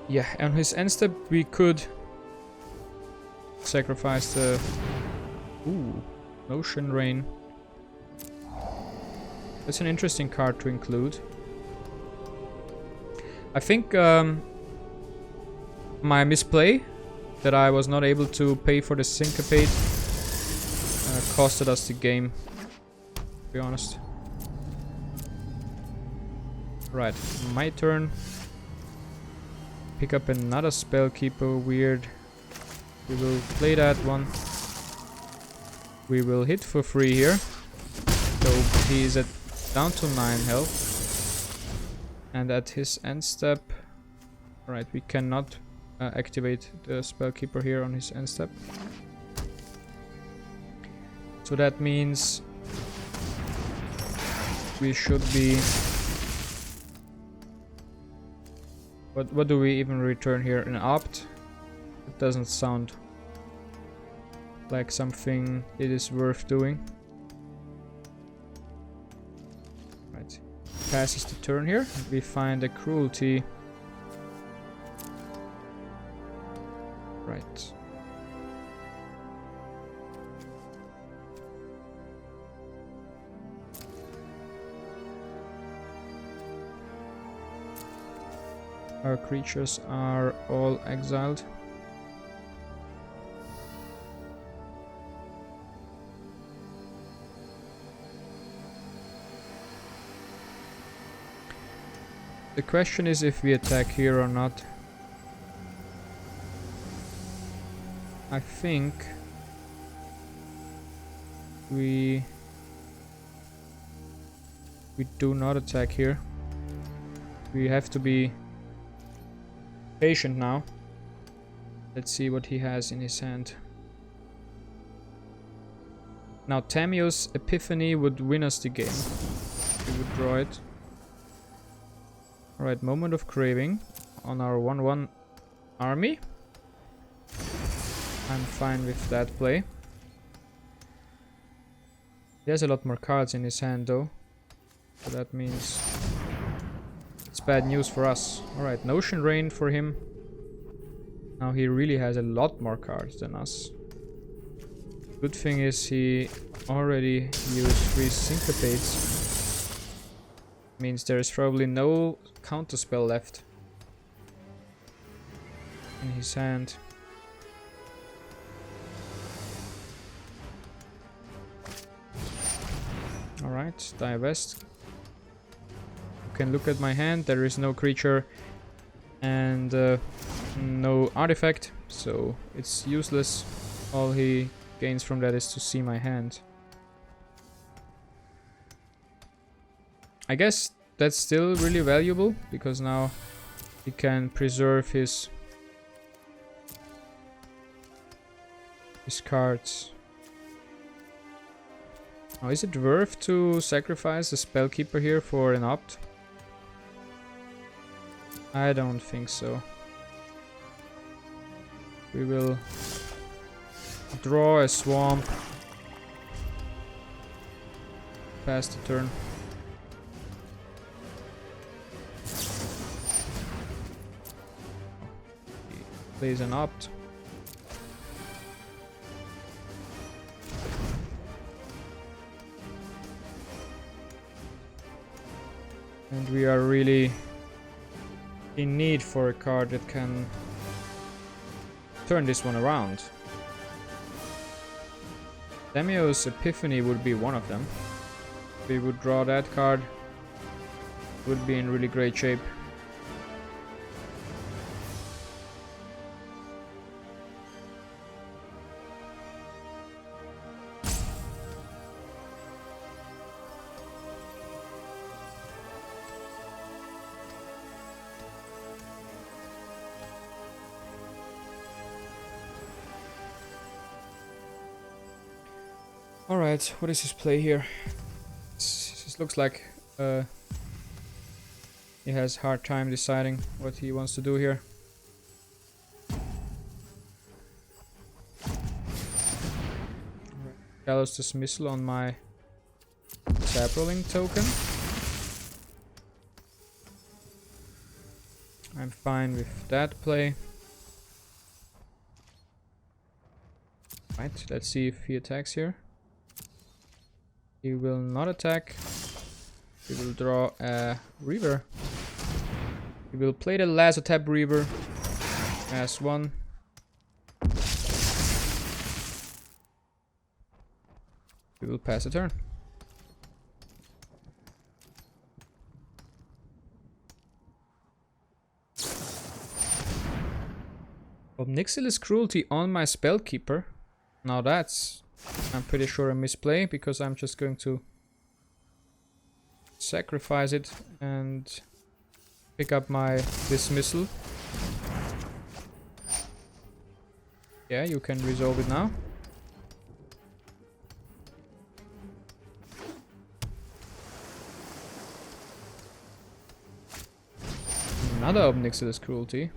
Yeah, on his end step we could sacrifice the... Ooh, Ocean Rain. That's an interesting card to include. I think my misplay that I was not able to pay for the Syncopate costed us the game, to be honest. Right, my turn. Pick up another Spellkeeper Weird. We will play that one. We will hit for free here. So he is at down to 9 health. And at his end step... Alright, we cannot activate the Spellkeeper here on his end step. So that means we should be... What do we even return here? An opt? It doesn't sound like something it is worth doing. Right. Passes the turn here. We find a cruelty. Right. Our creatures are all exiled. The question is if we attack here or not. I think we do not attack here. We have to be patient now. Let's see what he has in his hand. Now Tamiyos Epiphany would win us the game. We would draw it. Alright, Moment of Craving on our 1/1 army. I'm fine with that play. He has a lot more cards in his hand though. So that means it's bad news for us. Alright, Notion Rain for him. Now he really has a lot more cards than us. Good thing is he already used 3 Syncopates. Means there is probably no counterspell left in his hand. Alright, divest. You can look at my hand, there is no creature and no artifact, so it's useless. All he gains from that is to see my hand. I guess that's still really valuable, because now he can preserve his cards. Oh, is it worth to sacrifice a Spellkeeper here for an opt? I don't think so. We will draw a swamp. Pass the turn. He plays an opt. And we are really in need for a card that can turn this one around. Tamiyos Epiphany would be one of them. If we would draw that card, would be in really great shape. Alright, what is his play here? This looks like he has a hard time deciding what he wants to do here. Callous Dismissal on my Saproling token. I'm fine with that play. Right, let's see if he attacks here. He will not attack. He will draw a Reaver. He will play the Lasso Tap Reaver as one. He will pass a turn. Obnixilis Cruelty on my Spellkeeper. Now that's, I'm pretty sure, a misplay, because I'm just going to sacrifice it and pick up my Dismissal. Yeah, you can resolve it now. Another Obnixilis Cruelty.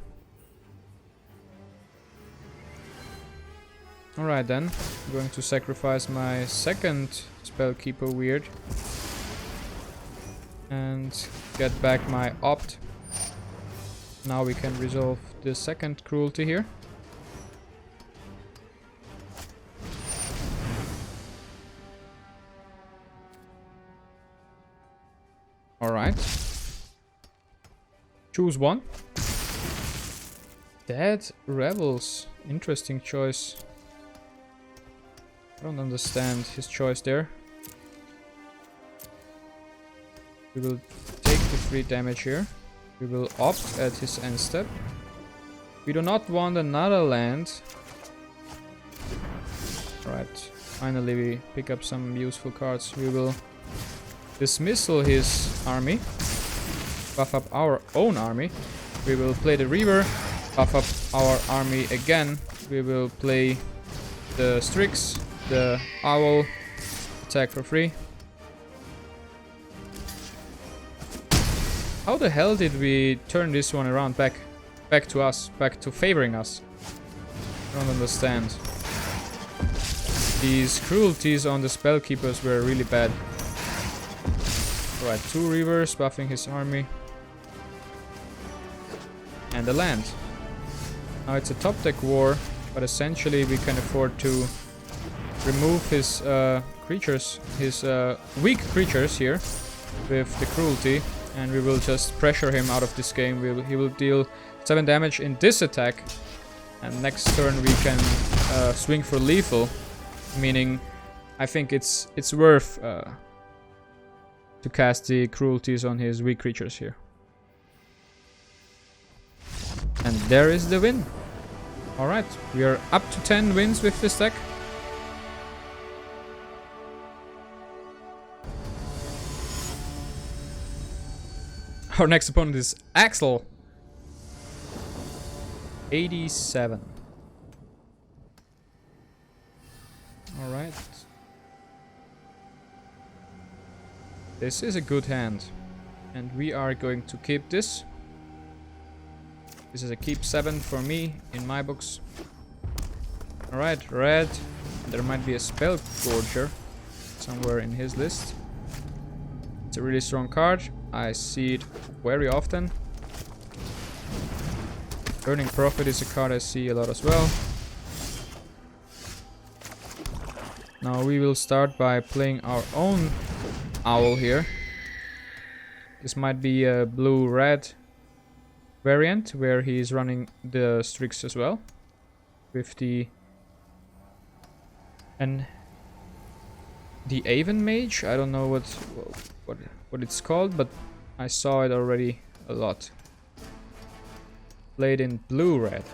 Alright then, I'm going to sacrifice my second Spellkeeper Weird and get back my opt. Now we can resolve the second cruelty here. Alright. Choose one. Dead Rebels. Interesting choice. I don't understand his choice there. We will take the 3 damage here. We will opt at his end step. We do not want another land. Alright, finally we pick up some useful cards. We will dismissal his army. Buff up our own army. We will play the Reaver. Buff up our army again. We will play the Strix. The Owl, attack for free. How the hell did we turn this one around back to us, back to favoring us? I don't understand. These cruelties on the Spellkeepers were really bad. Alright, 2 Reavers buffing his army. And a land. Now it's a top deck war, but essentially we can afford to remove his creatures, his weak creatures here with the cruelty, and we will just pressure him out of this game. He will deal 7 damage in this attack, and next turn we can swing for lethal, meaning I think it's worth to cast the cruelties on his weak creatures here. And there is the win. Alright, we are up to 10 wins with this deck. Our next opponent is Axel. 87. Alright. This is a good hand. And we are going to keep this. This is a keep 7 for me in my books. Alright, red. There might be a Spell Gorger somewhere in his list. It's a really strong card. I see it very often. Burning Prophet is a card I see a lot as well. Now we will start by playing our own owl here. This might be a blue-red variant where he is running the Strix as well. With the Aven Mage. I don't know what it's called, but I saw it already a lot. Played in blue-red.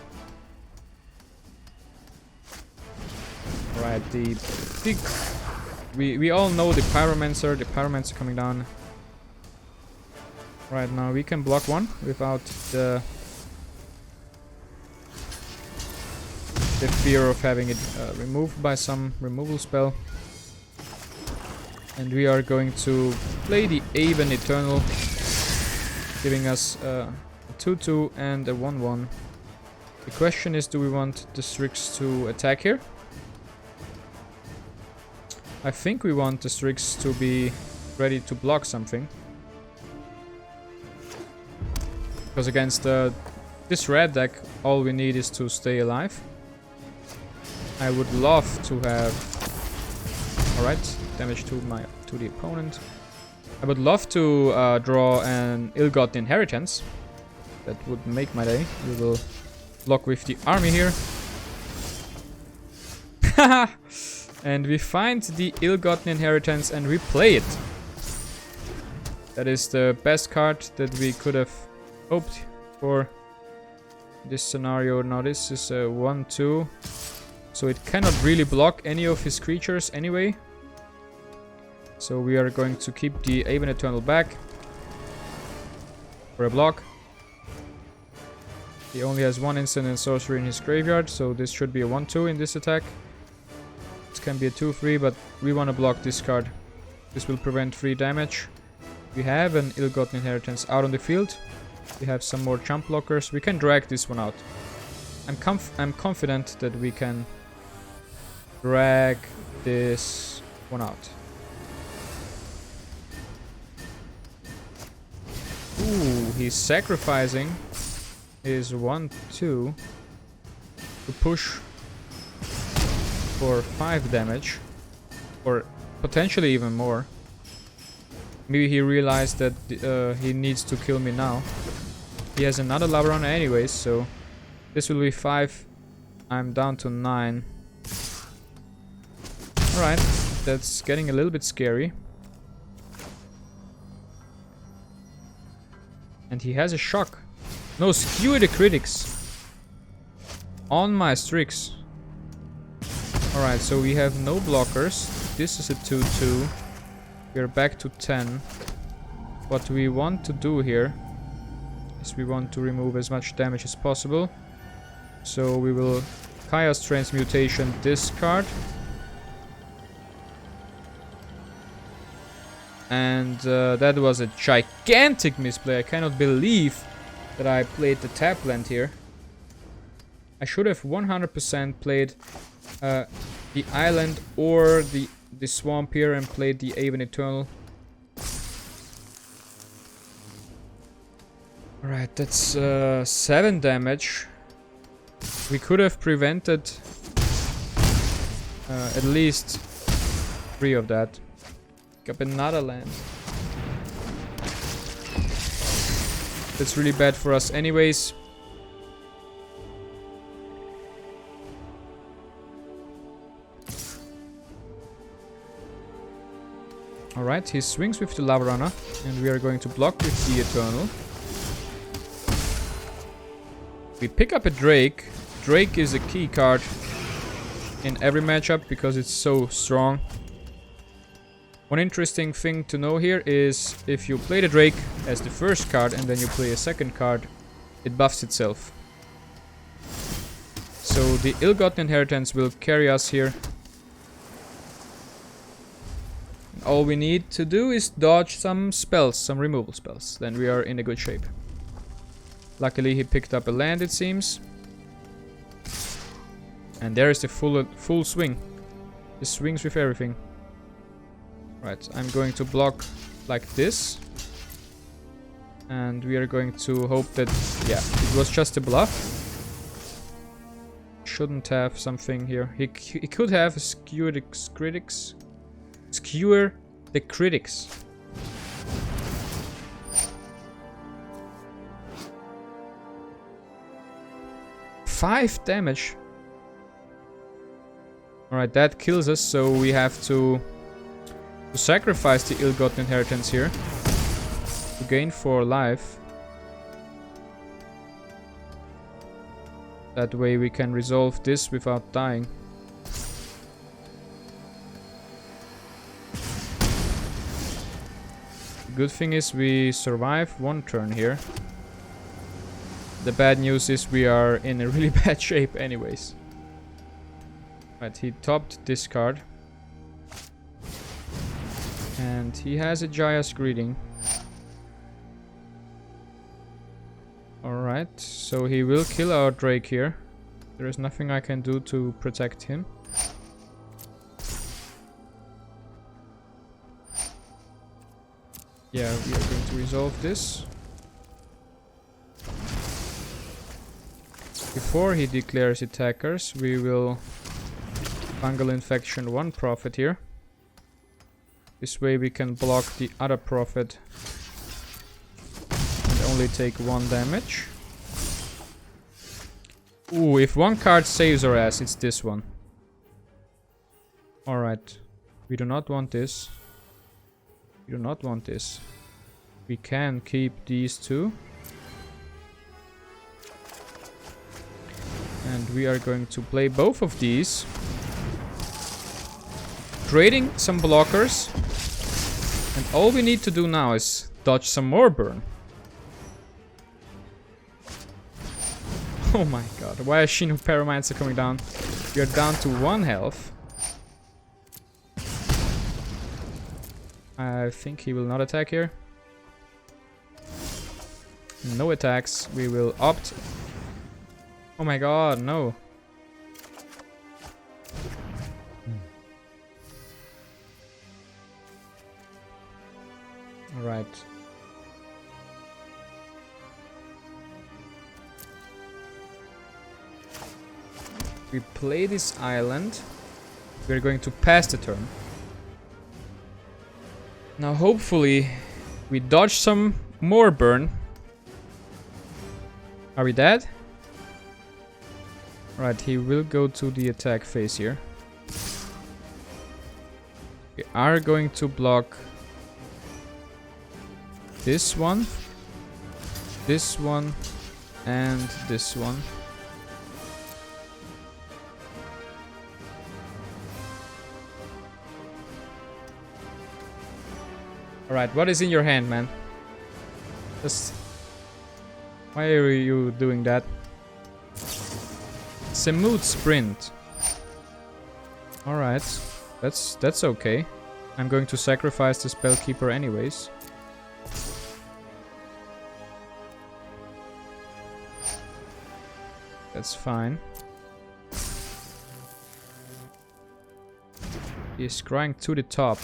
Right, the big... We all know the Pyromancer. The Pyromancer coming down. Right, now we can block one without the fear of having it removed by some removal spell. And we are going to play the Aven Eternal, giving us a 2-2 and a 1-1. The question is, do we want the Strix to attack here? I think we want the Strix to be ready to block something. Because against this red deck, all we need is to stay alive. I would love to have... Alright, damage to the opponent. I would love to draw an ill-gotten inheritance. That would make my day. We will block with the army here. And we find the ill-gotten inheritance and we play it. That is the best card that we could have hoped for this scenario. Now this is a 1-2. So it cannot really block any of his creatures anyway. So we are going to keep the Aven Eternal back for a block. He only has one instant and sorcery in his graveyard, so this should be a 1-2 in this attack. This can be a 2-3, but we want to block this card. This will prevent free damage. We have an ill-gotten inheritance out on the field. We have some more jump blockers. We can drag this one out. I'm confident that we can drag this one out. Ooh, he's sacrificing his 1-2 to push for 5 damage, or potentially even more. Maybe he realized that he needs to kill me now. He has another Lavarana anyways, so this will be 5. I'm down to 9. Alright, that's getting a little bit scary. And he has a shock. No, skew the critics on my Strix. Alright, so we have no blockers. This is a 2-2. We're back to 10. What we want to do here is we want to remove as much damage as possible. So we will Chaos Transmutation this card. And that was a gigantic misplay. I cannot believe that I played the tap land here. I should have 100% played the island or the swamp here and played the Aven Eternal. Alright, that's 7 damage. We could have prevented at least 3 of that. Pick up another land. That's really bad for us anyways. Alright, he swings with the Lavarana, and we are going to block with the Eternal. We pick up a Drake. Drake is a key card in every matchup because it's so strong. One interesting thing to know here is if you play the Drake as the first card and then you play a second card, it buffs itself. So the Ill-Gotten Inheritance will carry us here. all we need to do is dodge some spells, some removal spells. Then we are in a good shape. Luckily he picked up a land, it seems. And there is the full swing. He swings with everything. Right, I'm going to block like this. And we are going to hope that, yeah, it was just a bluff. Shouldn't have something here. He could have skewer the critics. Skewer the critics. Five damage. Alright, that kills us, so we have to sacrifice the ill-gotten inheritance here to gain 4 life. That way we can resolve this without dying. The good thing is we survive 1 turn here. The bad news is we are in a really bad shape anyways. Right, he topped this card. And he has a Jaya's Greeting. Alright, so he will kill our Drake here. There is nothing I can do to protect him. Yeah, we are going to resolve this. Before he declares attackers, we will Fungal Infection 1 Prophet here. This way we can block the other Prophet and only take 1 damage. Ooh, if one card saves our ass, it's this one. Alright. We do not want this. We do not want this. We can keep these 2. And we are going to play both of these. Trading some blockers. And all we need to do now is dodge some more burn. Oh my god, why is Shinu Pyromancer coming down? We are down to 1 health. I think he will not attack here. No attacks. We will opt. Oh my god, no. Alright. We play this island. We're going to pass the turn. Now hopefully we dodge some more burn. Are we dead? Right, he will go to the attack phase here. We are going to block this one, and this one. Alright, what is in your hand, man? Just... Why are you doing that? Smooth Sprint. Alright, that's okay. I'm going to sacrifice the Spellkeeper anyways. That's fine. He is scrying to the top.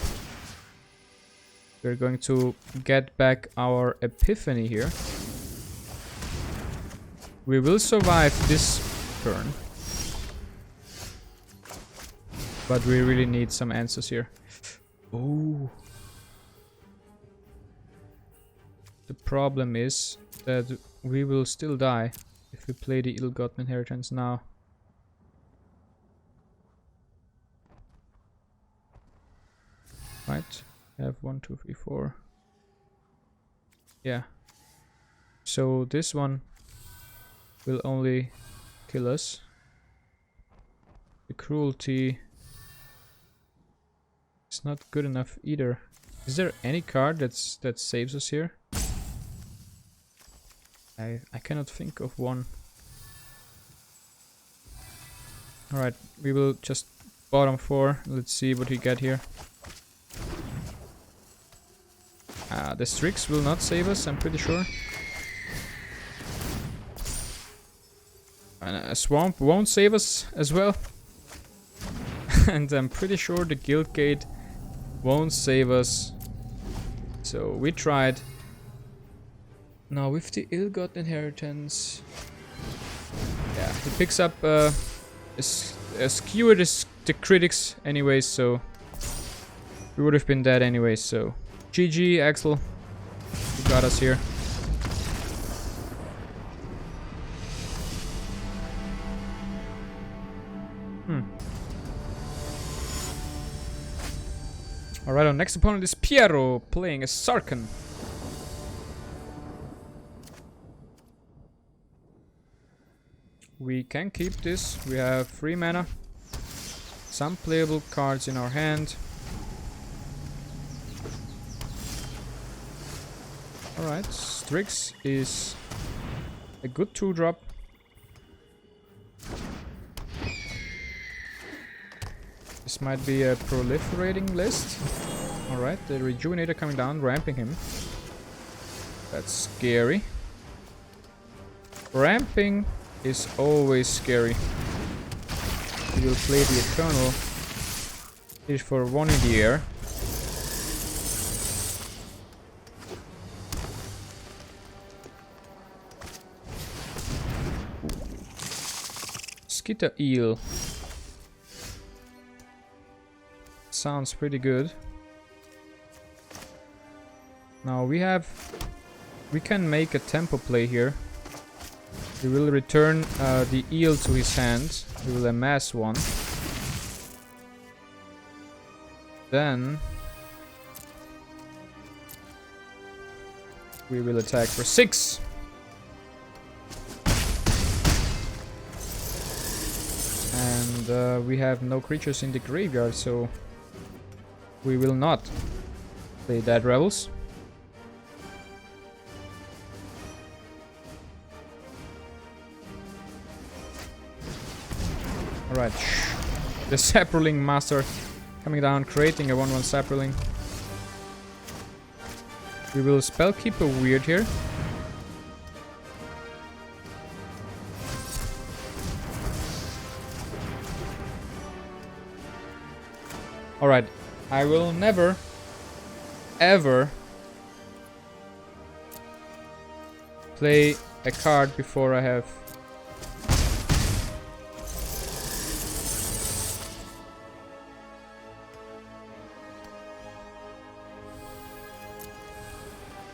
We're going to get back our Epiphany here. We will survive this turn. But we really need some answers here. Oh. The problem is that we will still die if we play the ill-gotten inheritance now. Right. I have 1, 2, 3, 4. Yeah. So this one will only kill us. The cruelty is not good enough either. Is there any card that saves us here? I cannot think of one. Alright, we will just bottom 4. Let's see what we get here. The Strix will not save us, I'm pretty sure. And a Swamp won't save us as well. And I'm pretty sure the Guild Gate won't save us. So we tried. Now with the Ill-Got Inheritance... Yeah, he picks up skewered the critics anyways, so... We would have been dead anyways, so... GG, Axel. You got us here. Alright, our next opponent is Piero, playing a Sarkhan. We can keep this. We have 3 mana. Some playable cards in our hand. Alright, Strix is a good 2-drop. This might be a proliferating list. Alright, the Rejuvenator coming down, ramping him. That's scary. Ramping is always scary. We will play the Eternal. It is for 1 in the air. Skitter Eel. Sounds pretty good. Now we can make a tempo play here. We will return the eel to his hand. We will amass 1. Then we will attack for 6. And we have no creatures in the graveyard, so we will not play Dead Rebels. Alright, the Saproling Master coming down, creating a 1/1 Saproling. We will Spellkeeper Weird here. Alright, I will never, ever play a card before I have...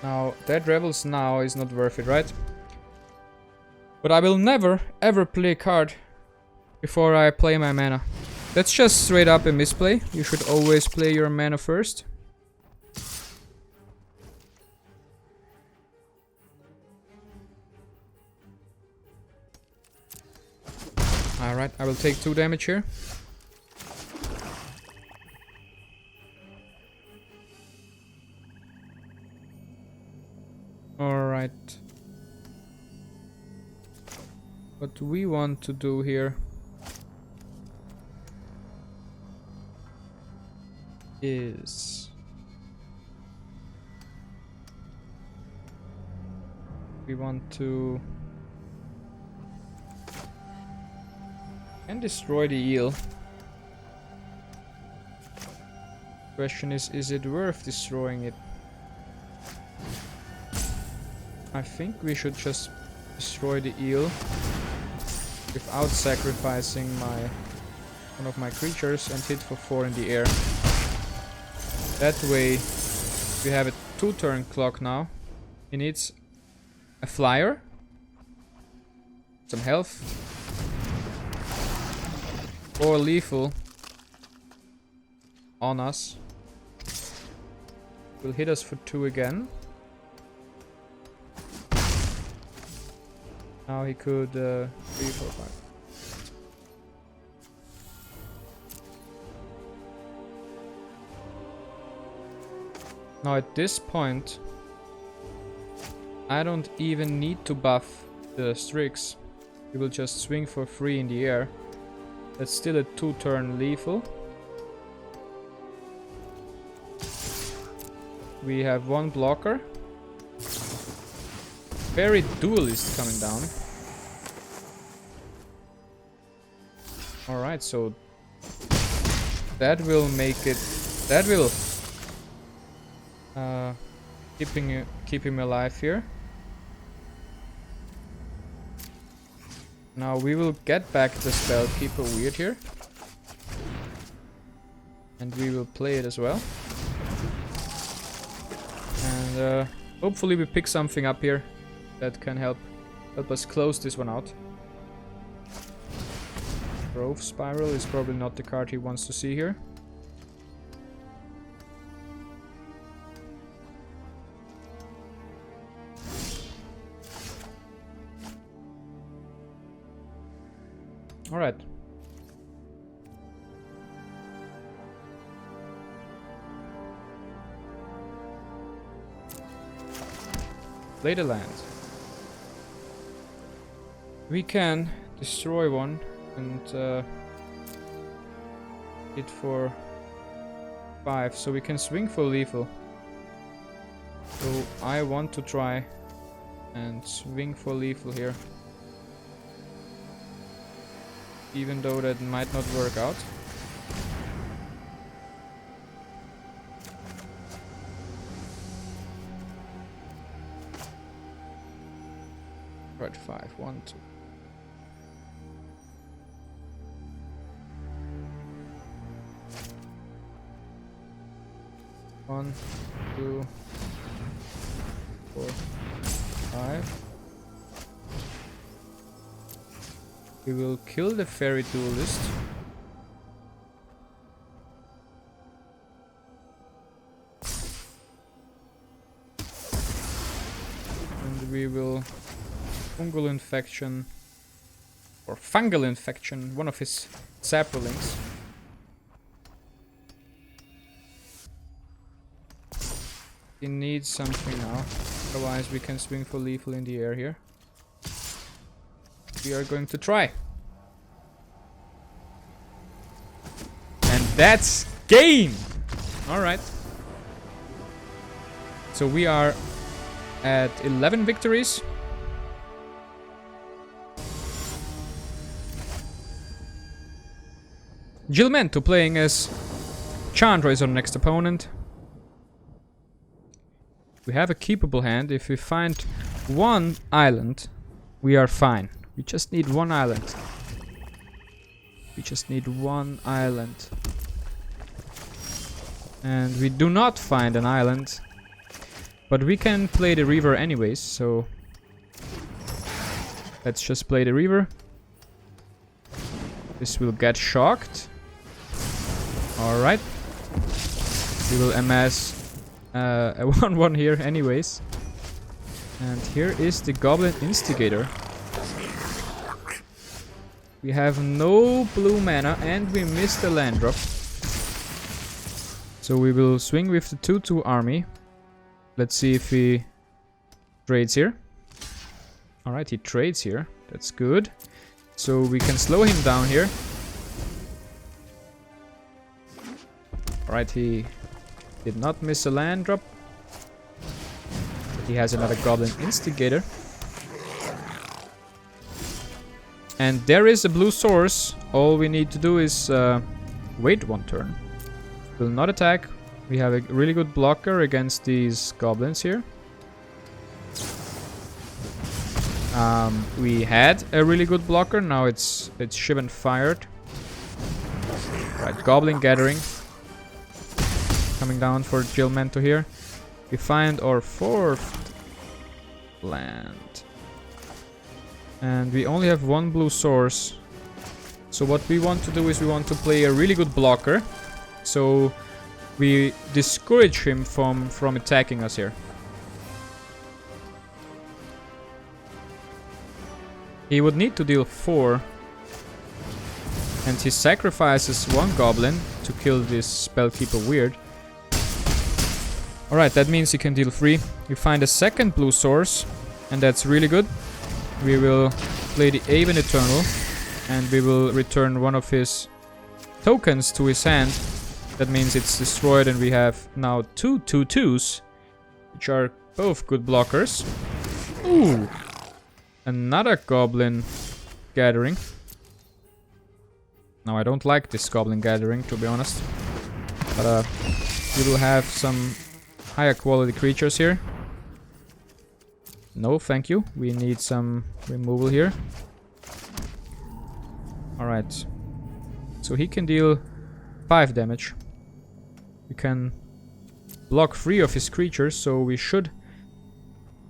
Now, Dead Rebels now is not worth it, right? But I will never, ever play a card before I play my mana. That's just straight up a misplay. You should always play your mana first. Alright, I will take 2 damage here. Alright. What we want to do here is we want to destroy the eel. Question is it worth destroying it? I think we should just destroy the eel without sacrificing one of my creatures and hit for 4 in the air. That way we have a 2-turn clock now. He needs a flyer, some health, or lethal on us. Will hit us for 2 again. Now he could 3, 4, 5. Now at this point, I don't even need to buff the Strix. He will just swing for 3 in the air. That's still a 2-turn lethal. We have one blocker. Very duelist coming down. Alright, so that will make it. That will keep him alive here. Now we will get back the Spellkeeper Weird here. And we will play it as well. And hopefully we pick something up here that can help us close this one out. Growth Spiral is probably not the card he wants to see here. Alright. Play the land. We can destroy one and hit for 5, so we can swing for lethal. So I want to try and swing for lethal here. Even though that might not work out. Right, 5, 1, 2. One, 2, 4, 5. We will kill the fairy duelist. And we will fungal infection or fungal infection one of his saplings. He needs something now, otherwise we can swing for lethal in the air here. We are going to try. And that's game! Alright. So we are at 11 victories. Gilmento playing as Chandra is our next opponent. We have a keepable hand. If we find one island, we are fine. We just need one island. We just need one island. And we do not find an island. But we can play the river anyways, so let's just play the river. This will get shocked. Alright. We will amass a 1-1 here anyways. And here is the Goblin Instigator. We have no blue mana and we missed the land drop. So we will swing with the 2/2 army. Let's see if he trades here. Alright, he trades here. That's good. So we can slow him down here. Alright, he did not miss a land drop. But he has another Goblin Instigator. And there is a blue source. All we need to do is wait one turn. Will not attack. We have a really good blocker against these goblins here. We had a really good blocker. Now it's Shivan fired. Right, Goblin Gathering. Coming down for Gilmento here. We find our 4th land. And we only have one blue source. So what we want to do is we want to play a really good blocker. So we discourage him from attacking us here. He would need to deal 4. And he sacrifices 1 goblin to kill this Spellkeeper Weird. Alright, that means he can deal 3. We find a second blue source, and that's really good. We will play the Aven Eternal, and we will return one of his tokens to his hand. That means it's destroyed, and we have now 2 2/2s which are both good blockers. Ooh! Another Goblin Gathering. Now, I don't like this Goblin Gathering, to be honest. But we will have some higher quality creatures here. No, thank you. We need some removal here. Alright. So he can deal 5 damage. We can block 3 of his creatures, so we should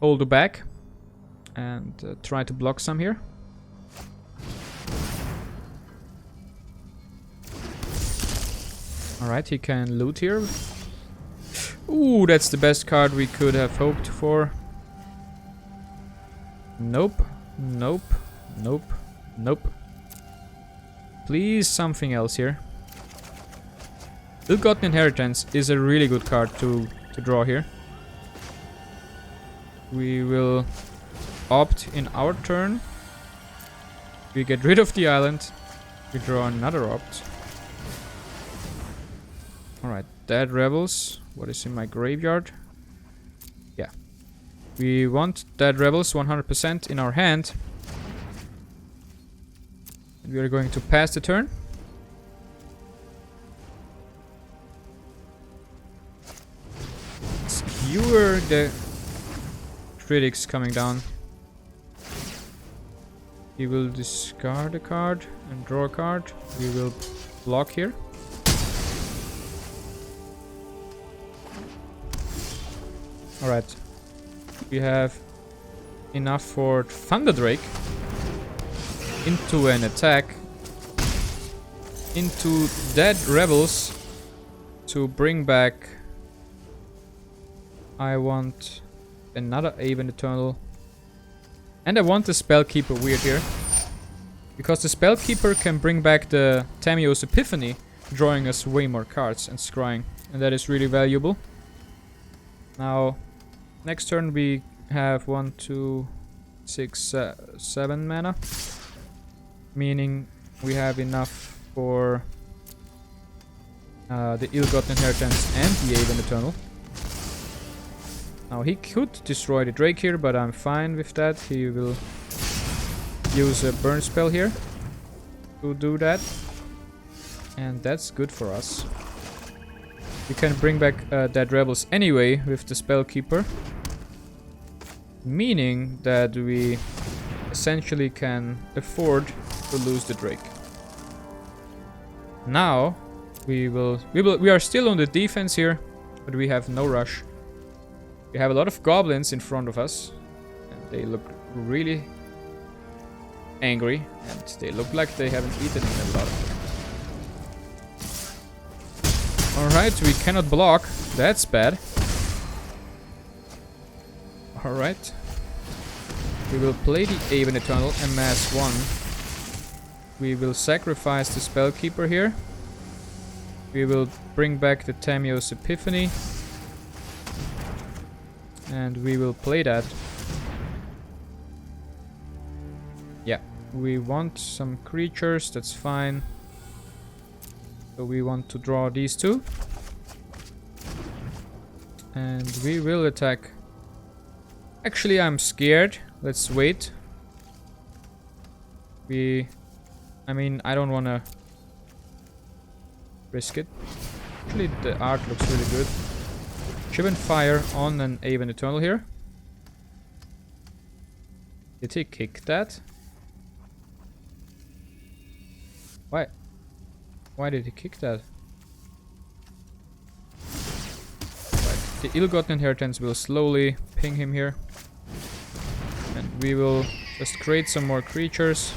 hold back and try to block some here. Alright, he can loot here. Ooh, that's the best card we could have hoped for. Nope, nope, nope, nope. Please, something else here. Ill-Gotten Inheritance is a really good card to draw here. We will opt in our turn. We get rid of the island. We draw another opt. Alright, Dead Rebels. What is in my graveyard? Yeah. We want Dead Rebels 100% in our hand. And we are going to pass the turn. Skewer the critics coming down. He will discard a card and draw a card. We will block here. Alright. We have enough for Thunder Drake. Into an attack. Into Dead Rebels. To bring back... I want another Aven Eternal. And I want the Spellkeeper Weird here. Because the Spellkeeper can bring back the Tamiyos Epiphany, drawing us way more cards and scrying. And that is really valuable. Now, next turn we have 1, 2, 6, 7 mana. Meaning we have enough for the Ill-Gotten Inheritance and the Aven Eternal. Now he could destroy the Drake here, but I'm fine with that. He will use a burn spell here to do that. And that's good for us. We can bring back Dead Rebels anyway with the Spellkeeper. Meaning that we essentially can afford to lose the Drake. Now we are still on the defense here, but we have no rush. We have a lot of goblins in front of us, and they look really angry, and they look like they haven't eaten a lot. Alright, we cannot block. That's bad. Alright. We will play the Aven Eternal, amass 1. We will sacrifice the Spellkeeper here. We will bring back the Tamiyos Epiphany. And we will play that. Yeah, we want some creatures, that's fine. So we want to draw these two. And we will attack. Actually, I'm scared. Let's wait. I mean, I don't want to risk it. Actually, the art looks really good. Shivan Fire on an Aven Eternal here. Did he kick that? Why? Why did he kick that? Right. The Ill-Gotten Inheritance will slowly ping him here. And we will just create some more creatures.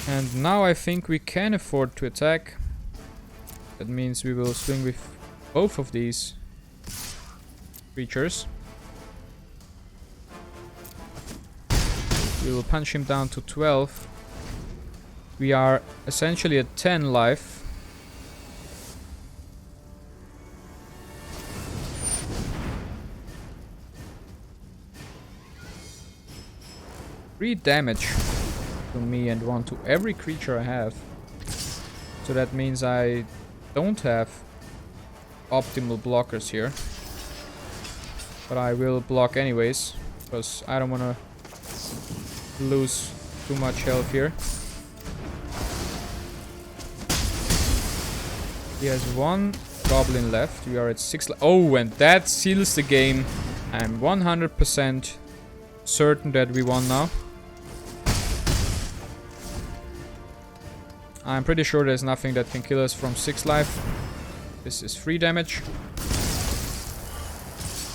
And now I think we can afford to attack. That means we will swing with both of these creatures. We will punch him down to 12. We are essentially at 10 life. Three damage to me and 1 to every creature I have. So that means I don't have optimal blockers here. But I will block anyways, because I don't want to lose too much health here. He has one goblin left. We are at 6. Oh, and that seals the game. I'm 100% certain that we won now. I'm pretty sure there's nothing that can kill us from 6 life. This is 3 damage.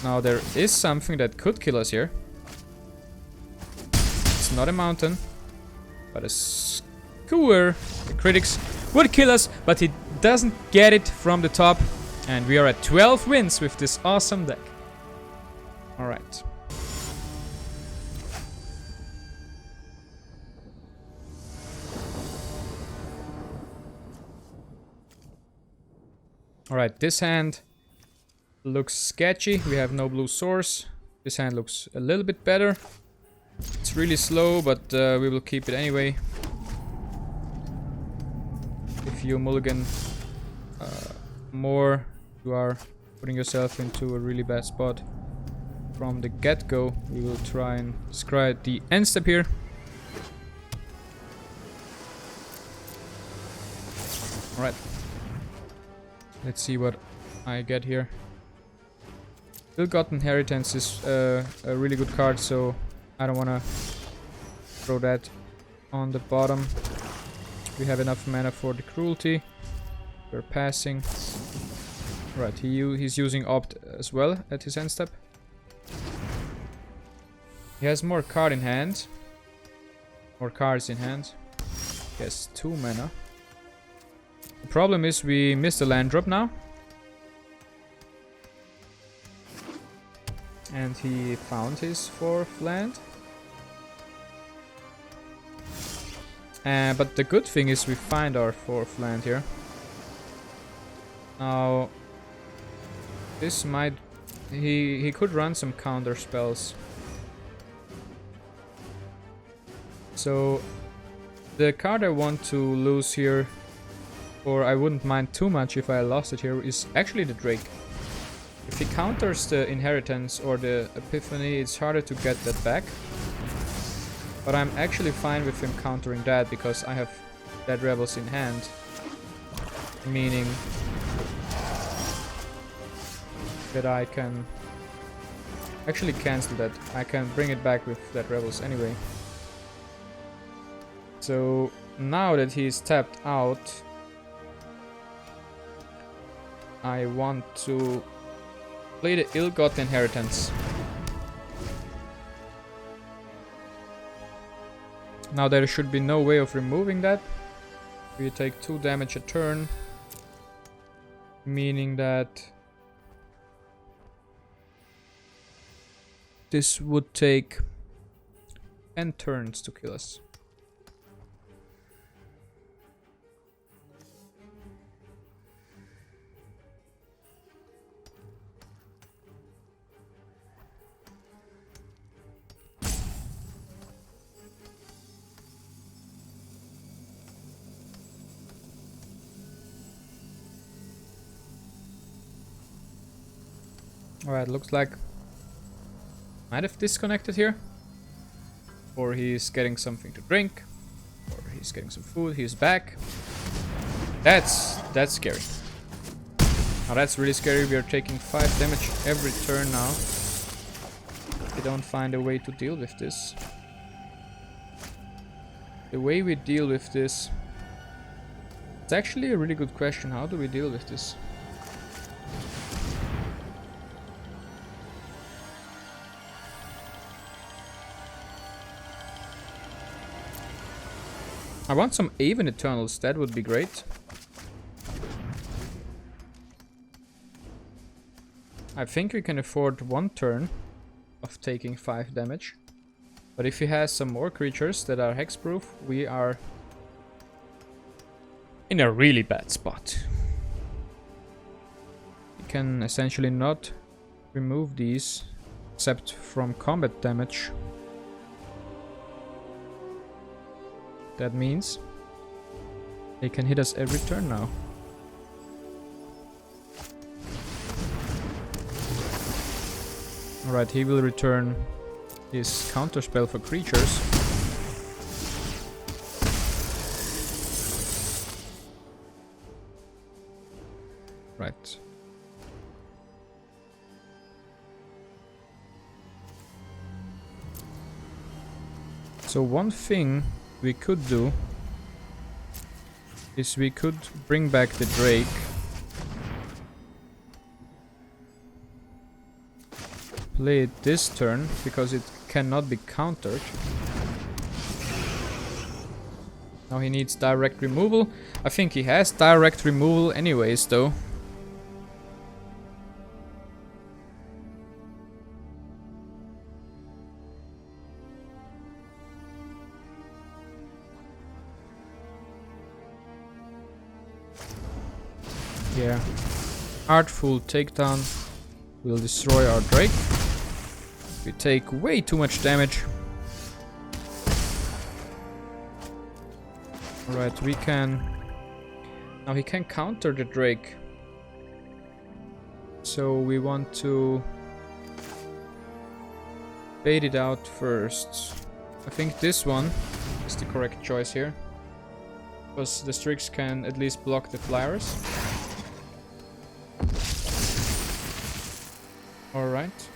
Now there is something that could kill us here. It's not a mountain, but a skewer. The critics would kill us, but he doesn't get it from the top. And we are at 12 wins with this awesome deck. Alright. Alright, this hand looks sketchy. We have no blue source. This hand looks a little bit better. It's really slow, but we will keep it anyway. If you mulligan more, you are putting yourself into a really bad spot. From the get-go, we will try and scry the end step here. Alright. Let's see what I get here. Ill-Gotten Inheritance is a really good card, so I don't want to throw that on the bottom. We have enough mana for the Cruelty. We're passing. Right, he's using Opt as well at his end step. He has more card in hand. More cards in hand. He has 2 mana. The problem is we missed the land drop now. And he found his 4th land. But the good thing is we find our 4th land here. Now, this might... He could run some counter spells. So, the card I want to lose here, or I wouldn't mind too much if I lost it here, is actually the Drake. If he counters the Inheritance or the Epiphany, it's harder to get that back. But I'm actually fine with him countering that because I have Dead Rebels in hand. Meaning that I can actually cancel that. I can bring it back with Dead Rebels anyway. So now that he's tapped out, I want to play the Ill-Gotten Inheritance. Now there should be no way of removing that. We take 2 damage a turn, meaning that this would take 10 turns to kill us. Alright, looks like might have disconnected here. Or he's getting something to drink. Or he's getting some food. He's back. That's scary. Now that's really scary. We are taking 5 damage every turn now. We don't find a way to deal with this. The way we deal with this... It's actually a really good question. How do we deal with this? I want some Aven Eternals, that would be great. I think we can afford 1 turn of taking 5 damage. But if he has some more creatures that are hexproof, we are in a really bad spot. We can essentially not remove these except from combat damage. That means they can hit us every turn now. Alright, he will return his counterspell for creatures. Right. So one thing we could do is we could bring back the Drake. Play it this turn because it cannot be countered. Now he needs direct removal. I think he has direct removal anyways though. Yeah. Artful takedown will destroy our Drake. We take way too much damage. Alright, we can... Now he can counter the Drake. So we want to bait it out first. I think this one is the correct choice here. Because the Strix can at least block the flyers. Alright.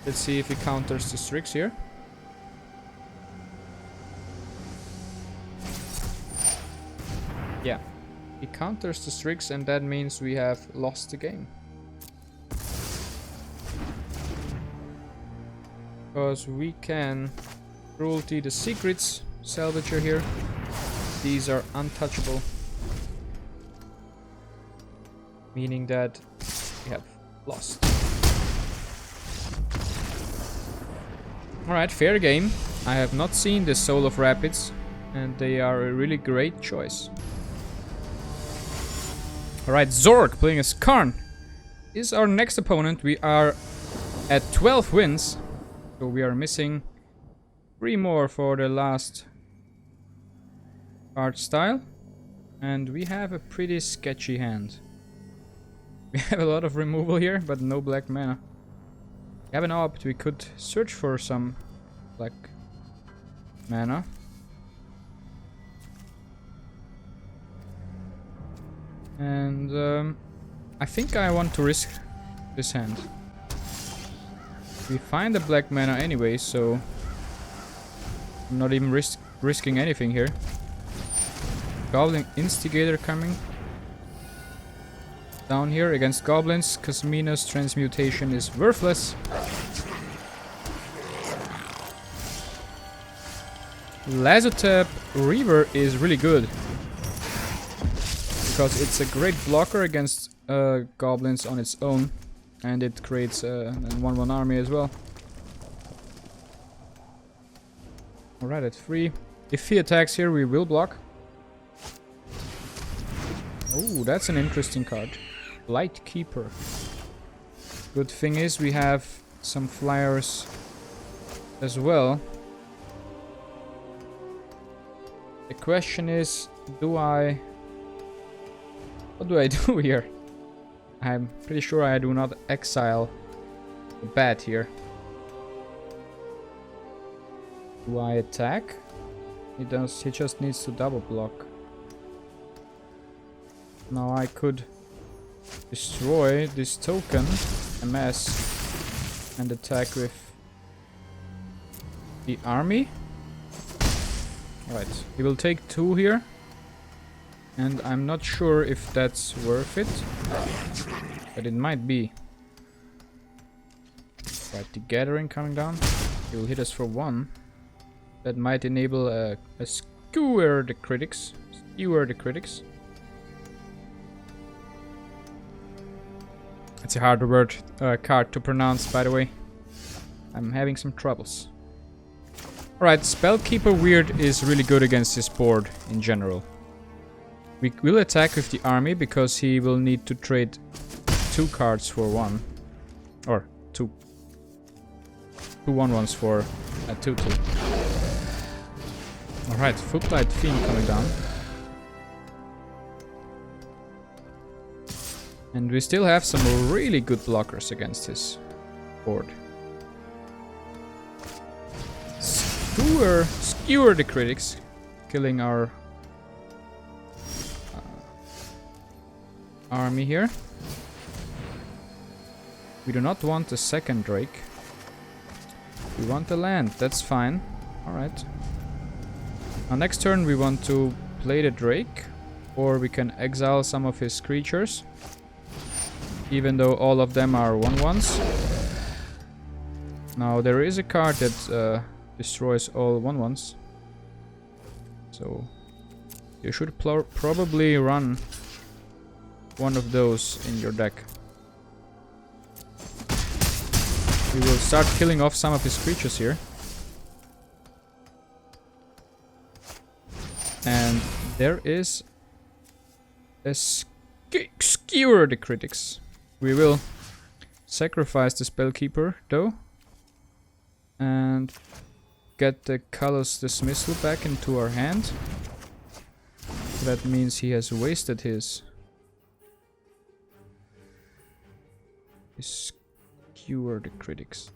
Let's see if he counters the Strix here. Yeah. He counters the Strix and that means we have lost the game. Because we can cruelty the secrets salvager here. These are untouchable. Meaning that we have lost. Alright, fair game. I have not seen the Soul of Rapids, and they are a really great choice. Alright, Zorg playing as Karn is our next opponent. We are at 12 wins, so we are missing 3 more for the last art style, and we have a pretty sketchy hand. We have a lot of removal here, but no black mana. We have an opt, we could search for some black mana. And I think I want to risk this hand. We find the black mana anyway, so I'm not even risking anything here. Goblin Instigator coming down here against goblins. Kasmina's transmutation is worthless. Lazotep Reaver is really good because it's a great blocker against goblins on its own, and it creates a 1/1 army as well. Alright, at 3. If he attacks here, we will block. Oh, that's an interesting card. Lightkeeper. Good thing is we have some flyers as well. The question is, what do I do here? I'm pretty sure I do not exile the bat here. Do I attack? He just needs to double block. Now I could destroy this token, MS, and attack with the army. Right, he will take 2 here, and I'm not sure if that's worth it, but it might be. Right, the gathering coming down. He will hit us for 1. That might enable a skewer the critics. It's a hard word card to pronounce, by the way. I'm having some troubles. Alright, Spellkeeper Weird is really good against this board in general. We will attack with the army because he will need to trade 2 cards for 1. Or 2 1/1s for a 2/2. Alright, Footlight Fiend coming down. And we still have some really good blockers against his board. Skewer the critics, killing our army here. We do not want a second Drake. We want the land, that's fine. Alright. Now next turn we want to play the Drake, or we can exile some of his creatures, even though all of them are 1/1s. Now there is a card that destroys all 1/1s, so you should probably run one of those in your deck. We will start killing off some of his creatures here. And there is a skewer the critics. We will sacrifice the Spellkeeper though, and get the Callous Dismissal back into our hand. That means he has wasted his skewer the critics.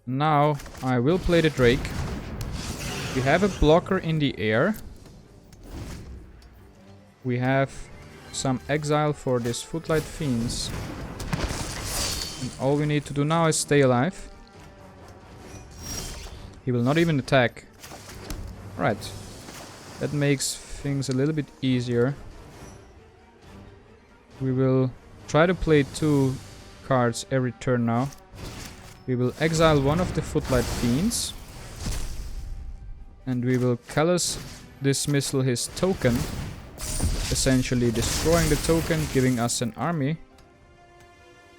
Now I will play the Drake. We have a blocker in the air. We have some exile for these Footlight Fiends. And all we need to do now is stay alive. He will not even attack. Right. That makes things a little bit easier. We will try to play 2 cards every turn now. We will exile one of the Footlight Fiends. And we will Callous Dismissal his token, essentially destroying the token, giving us an army.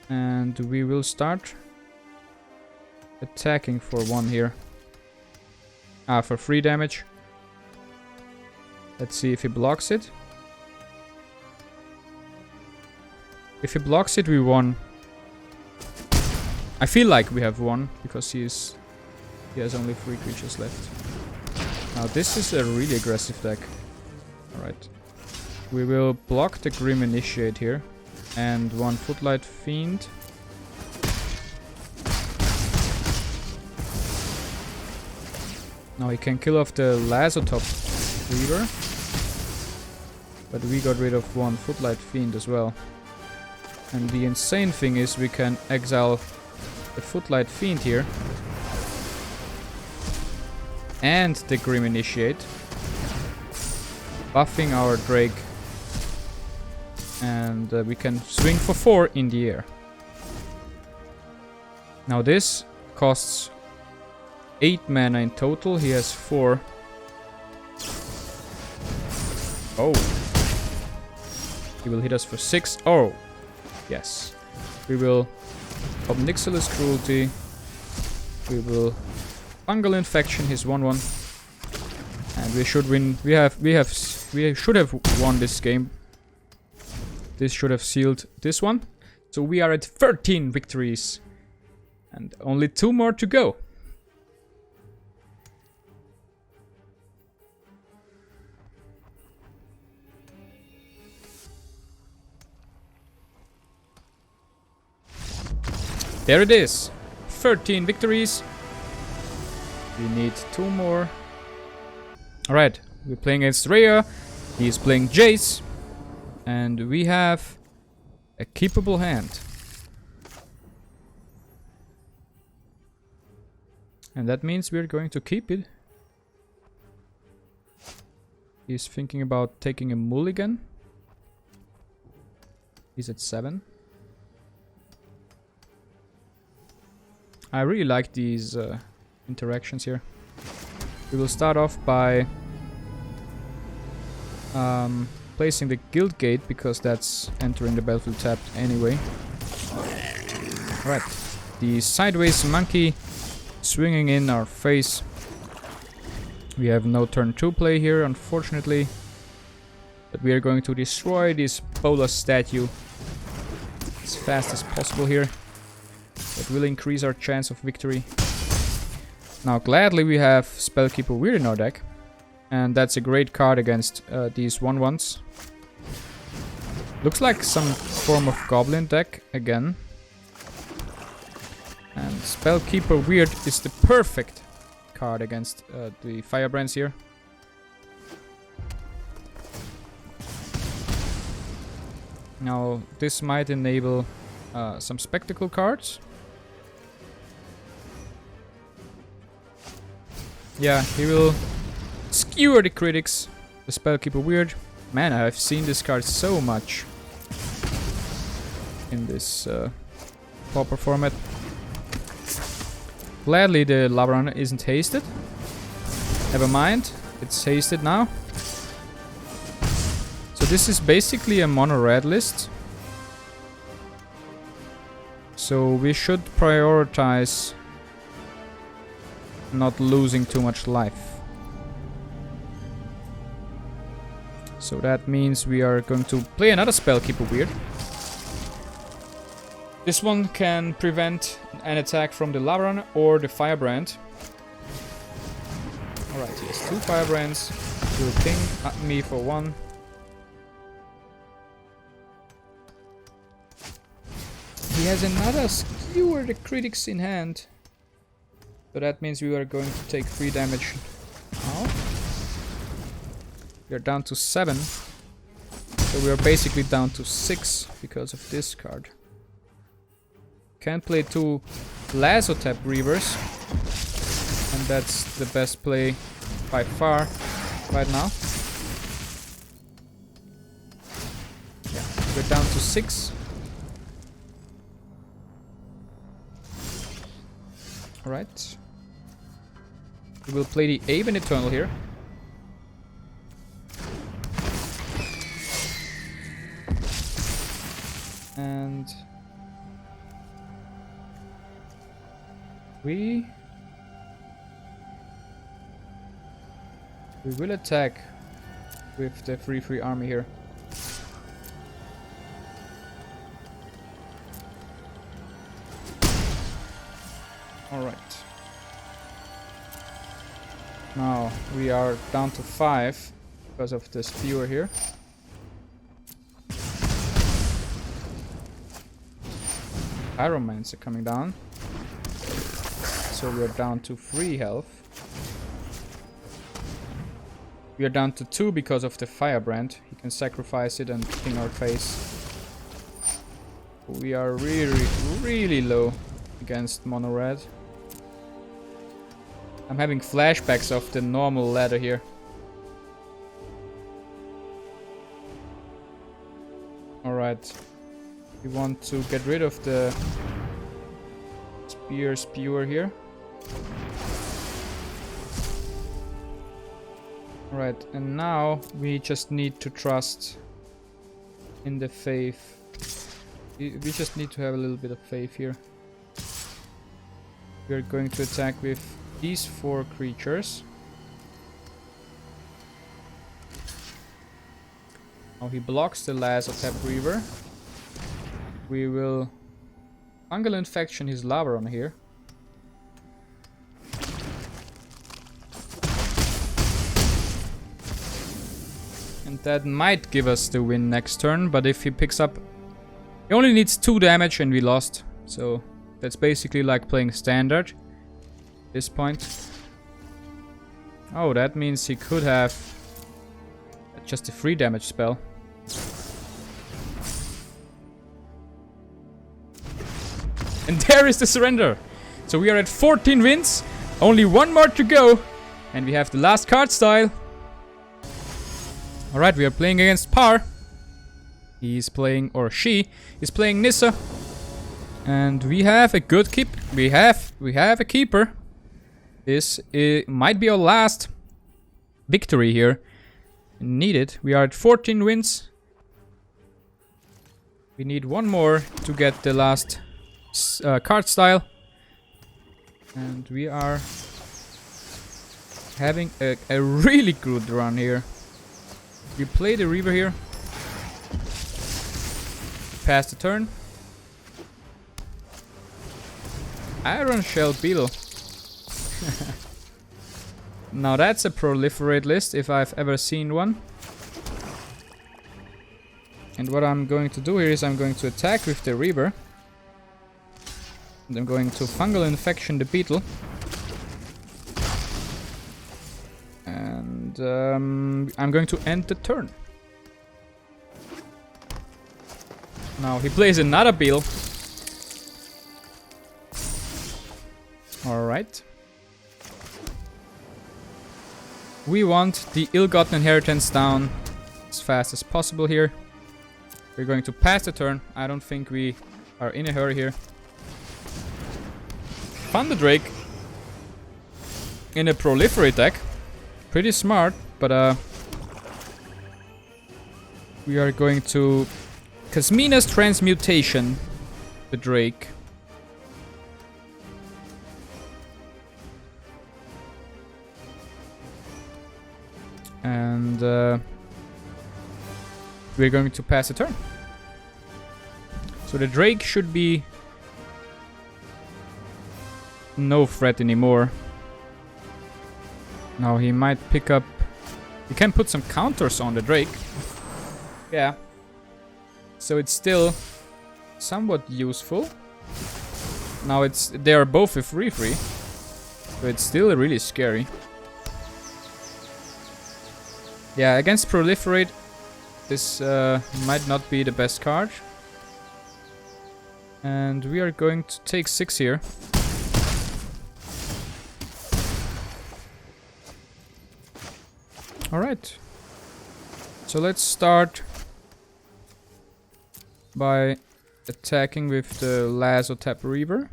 And we will start attacking for 1 here. For 3 damage. Let's see if he blocks it. If he blocks it, we won. I feel like we have won, because he has only 3 creatures left. Now this is a really aggressive deck. Alright. We will block the Grim Initiate here. And 1 Footlight Fiend. Now he can kill off the Lazotop Reaver. But we got rid of 1 Footlight Fiend as well. And the insane thing is we can exile the Footlight Fiend here. And the Grim Initiate, buffing our Drake, and we can swing for 4 in the air. Now this costs 8 mana in total. He has 4. Oh, he will hit us for 6. Oh, yes. We will Obnixilis Cruelty. We will Fungal Infection, his 1/1, and we should win. We should have won this game. This should have sealed this one. So we are at 13 victories, and only 2 more to go. There it is, 13 victories. We need 2 more. Alright, we're playing against Rhea. He's playing Jace. And we have a keepable hand. And that means we're going to keep it. He's thinking about taking a mulligan. He's at 7. I really like these interactions here. We will start off by placing the Guild Gate, because that's entering the battlefield tapped anyway. Right, the Sideways Monkey swinging in our face. We have no turn 2 play here, unfortunately. But we are going to destroy this Bolas statue as fast as possible here. That will increase our chance of victory. Now, gladly we have Spellkeeper Weird in our deck. And that's a great card against these 1/1s. Looks like some form of Goblin deck again. And Spellkeeper Weird is the perfect card against the Firebrands here. Now, this might enable some spectacle cards. Yeah, he will skewer the critics. The Spellkeeper Weird. Man, I've seen this card so much in this Pauper format. Gladly the Lava Runner isn't hasted. Never mind, it's hasted now. So this is basically a mono red list. So we should prioritize not losing too much life. So that means we are going to play another Spellkeeper Weird. This one can prevent an attack from the Lava Runner or the Firebrand. Alright, he has 2 Firebrands. He'll ping at me for 1. He has another Skewer the Critics in hand. So that means we are going to take 3 damage now. We are down to 7. So we are basically down to 6 because of this card. Can't play 2 Lasso Tap Reavers. And that's the best play by far right now. Yeah, we're down to 6. Alright. We will play the Abe and Eternal here. And we will attack with the free army here. Alright. Now we are down to 5 because of this viewer here. Pyromancer coming down. So we are down to 3 health. We are down to 2 because of the Firebrand. He can sacrifice it and ping our face. We are really low against mono red. I'm having flashbacks of the normal ladder here. Alright. We want to get rid of the Spewer here. Alright, and now we just need to trust in the faith. We just need to have a little bit of faith here. We are going to attack with these 4 creatures. Now he blocks the Lasso Tap Reaver. We will Fungal Infection his Lava Runner here. And that might give us the win next turn, but if he picks up... He only needs 2 damage and we lost. So that's basically like playing standard at this point. Oh, that means he could have just a 3 damage spell. And there is the surrender. So we are at 14 wins. Only 1 more to go. And we have the last card style. Alright, we are playing against Par. He's playing, or she is playing Nissa. And we have a good keep. We have a keeper. This might be our last victory here. Needed. We are at 14 wins. We need 1 more to get the last card style. And we are having a really good run here. We play the Reaver here. Pass the turn. Iron Shell Beetle. Now that's a proliferate list if I've ever seen one. And what I'm going to do here is I'm going to attack with the Reaver. And I'm going to Fungal Infection the Beetle. And I'm going to end the turn. Now he plays another Beetle. Alright. We want the ill-gotten inheritance down as fast as possible here. We're going to pass the turn. I don't think we are in a hurry here. Thunder Drake in a Proliferate deck. Pretty smart, but we are going to Kasmina's Transmutation the Drake. And we're going to pass a turn. So the Drake should be no threat anymore. Now he might pick up... He can put some counters on the Drake. Yeah. So it's still somewhat useful. Now they are both a 3/3. So it's still really scary. Yeah, against Proliferate, this might not be the best card. And we are going to take 6 here. Alright. So let's start by attacking with the Lasso Tap Reaver.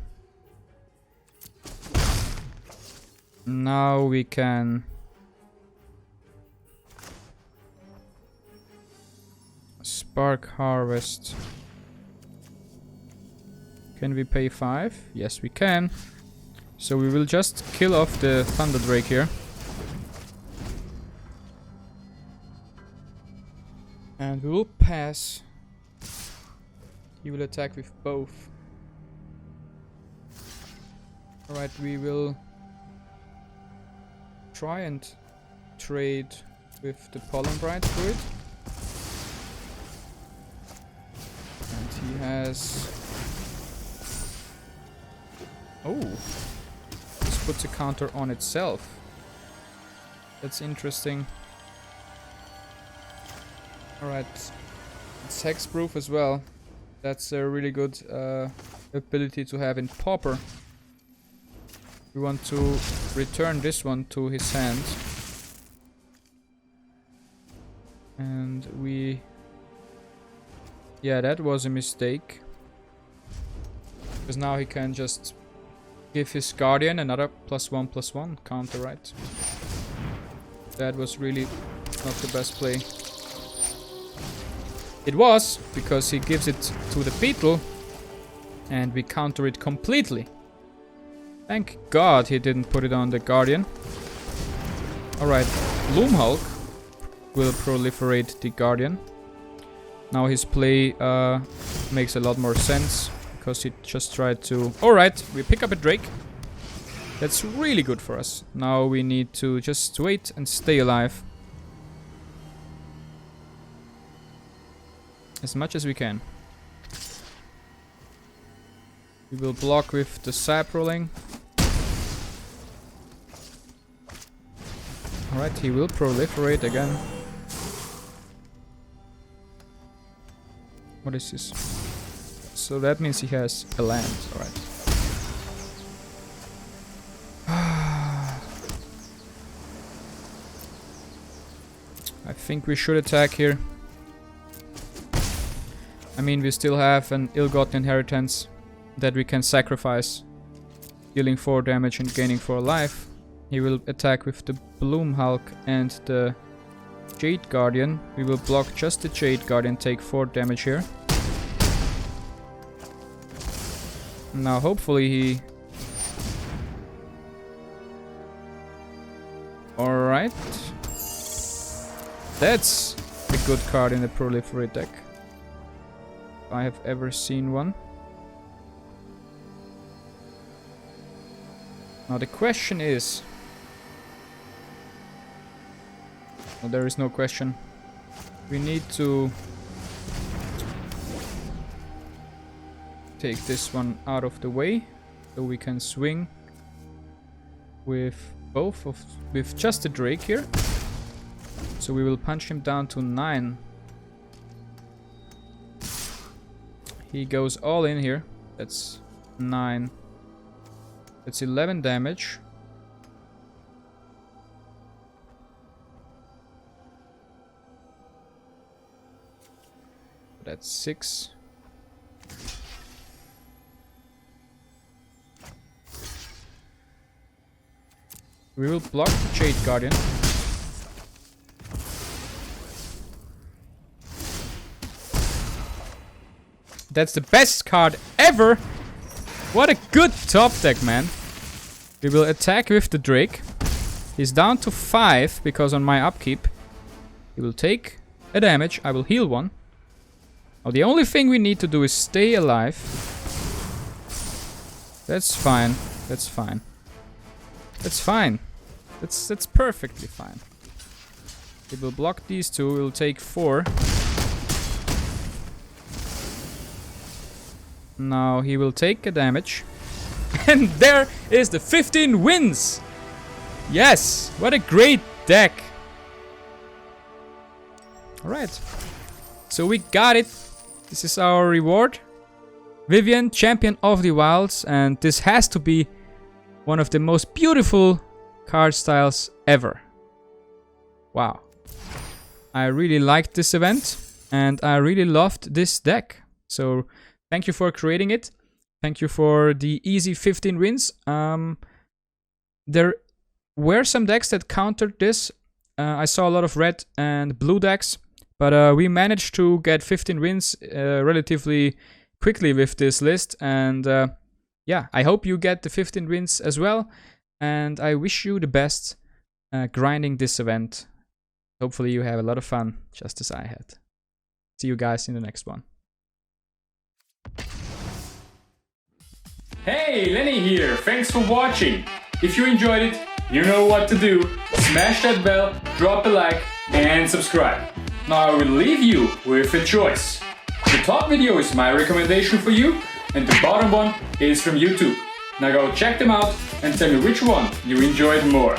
Now we can Spark Harvest. Can we pay 5? Yes, we can. So we will just kill off the Thunder Drake here. And we will pass. He will attack with both. Alright, we will try and trade with the Pollen Bright Druid. And he has... Oh! This puts a counter on itself. That's interesting. Alright. It's hexproof as well. That's a really good ability to have in Pauper. We want to return this one to his hand. And we... Yeah, that was a mistake. Because now he can just give his Guardian another +1/+1 counter, right? That was really not the best play. It was, because he gives it to the Beetle, and we counter it completely. Thank God he didn't put it on the Guardian. Alright, Gloomhulk will proliferate the Guardian. Now his play makes a lot more sense, because he just tried to... Alright, we pick up a Drake. That's really good for us. Now we need to just wait and stay alive. As much as we can. We will block with the sap rolling. Alright, he will proliferate again. What is this? So that means he has a land, alright. I think we should attack here. I mean, we still have an ill-gotten inheritance that we can sacrifice, dealing 4 damage and gaining 4 life. He will attack with the Bloom Hulk and the Jade Guardian. We will block just the Jade Guardian, take 4 damage here. Now hopefully he... Alright. That's a good card in the Proliferate deck. I have ever seen one. Now the question is... Well, there is no question. We need to take this one out of the way. So we can swing with with just the Drake here. So we will punch him down to 9. He goes all in here. That's 9. That's 11 damage. That's 6. We will block the Jade Guardian. That's the best card ever! What a good top deck, man. We will attack with the Drake. He's down to 5 because on my upkeep he will take a damage. I will heal 1. Now the only thing we need to do is stay alive. That's fine. That's fine. That's fine. That's perfectly fine. He will block these 2. We'll take 4. Now he will take a damage. And there is the 15 wins! Yes! What a great deck! Alright. So we got it. This is our reward. Vivian, Champion of the Wilds. And this has to be one of the most beautiful card styles ever. Wow. I really liked this event. And I really loved this deck. So thank you for creating it. Thank you for the easy 15 wins. There were some decks that countered this. I saw a lot of red and blue decks. But we managed to get 15 wins relatively quickly with this list. And yeah, I hope you get the 15 wins as well. And I wish you the best grinding this event. Hopefully you have a lot of fun, just as I had. See you guys in the next one. Hey, Lenny here. Thanks for watching. If you enjoyed it, you know what to do. Smash that bell, drop a like, and subscribe. Now I will leave you with a choice. The top video is my recommendation for you, and the bottom one is from YouTube. Now go check them out and tell me which one you enjoyed more.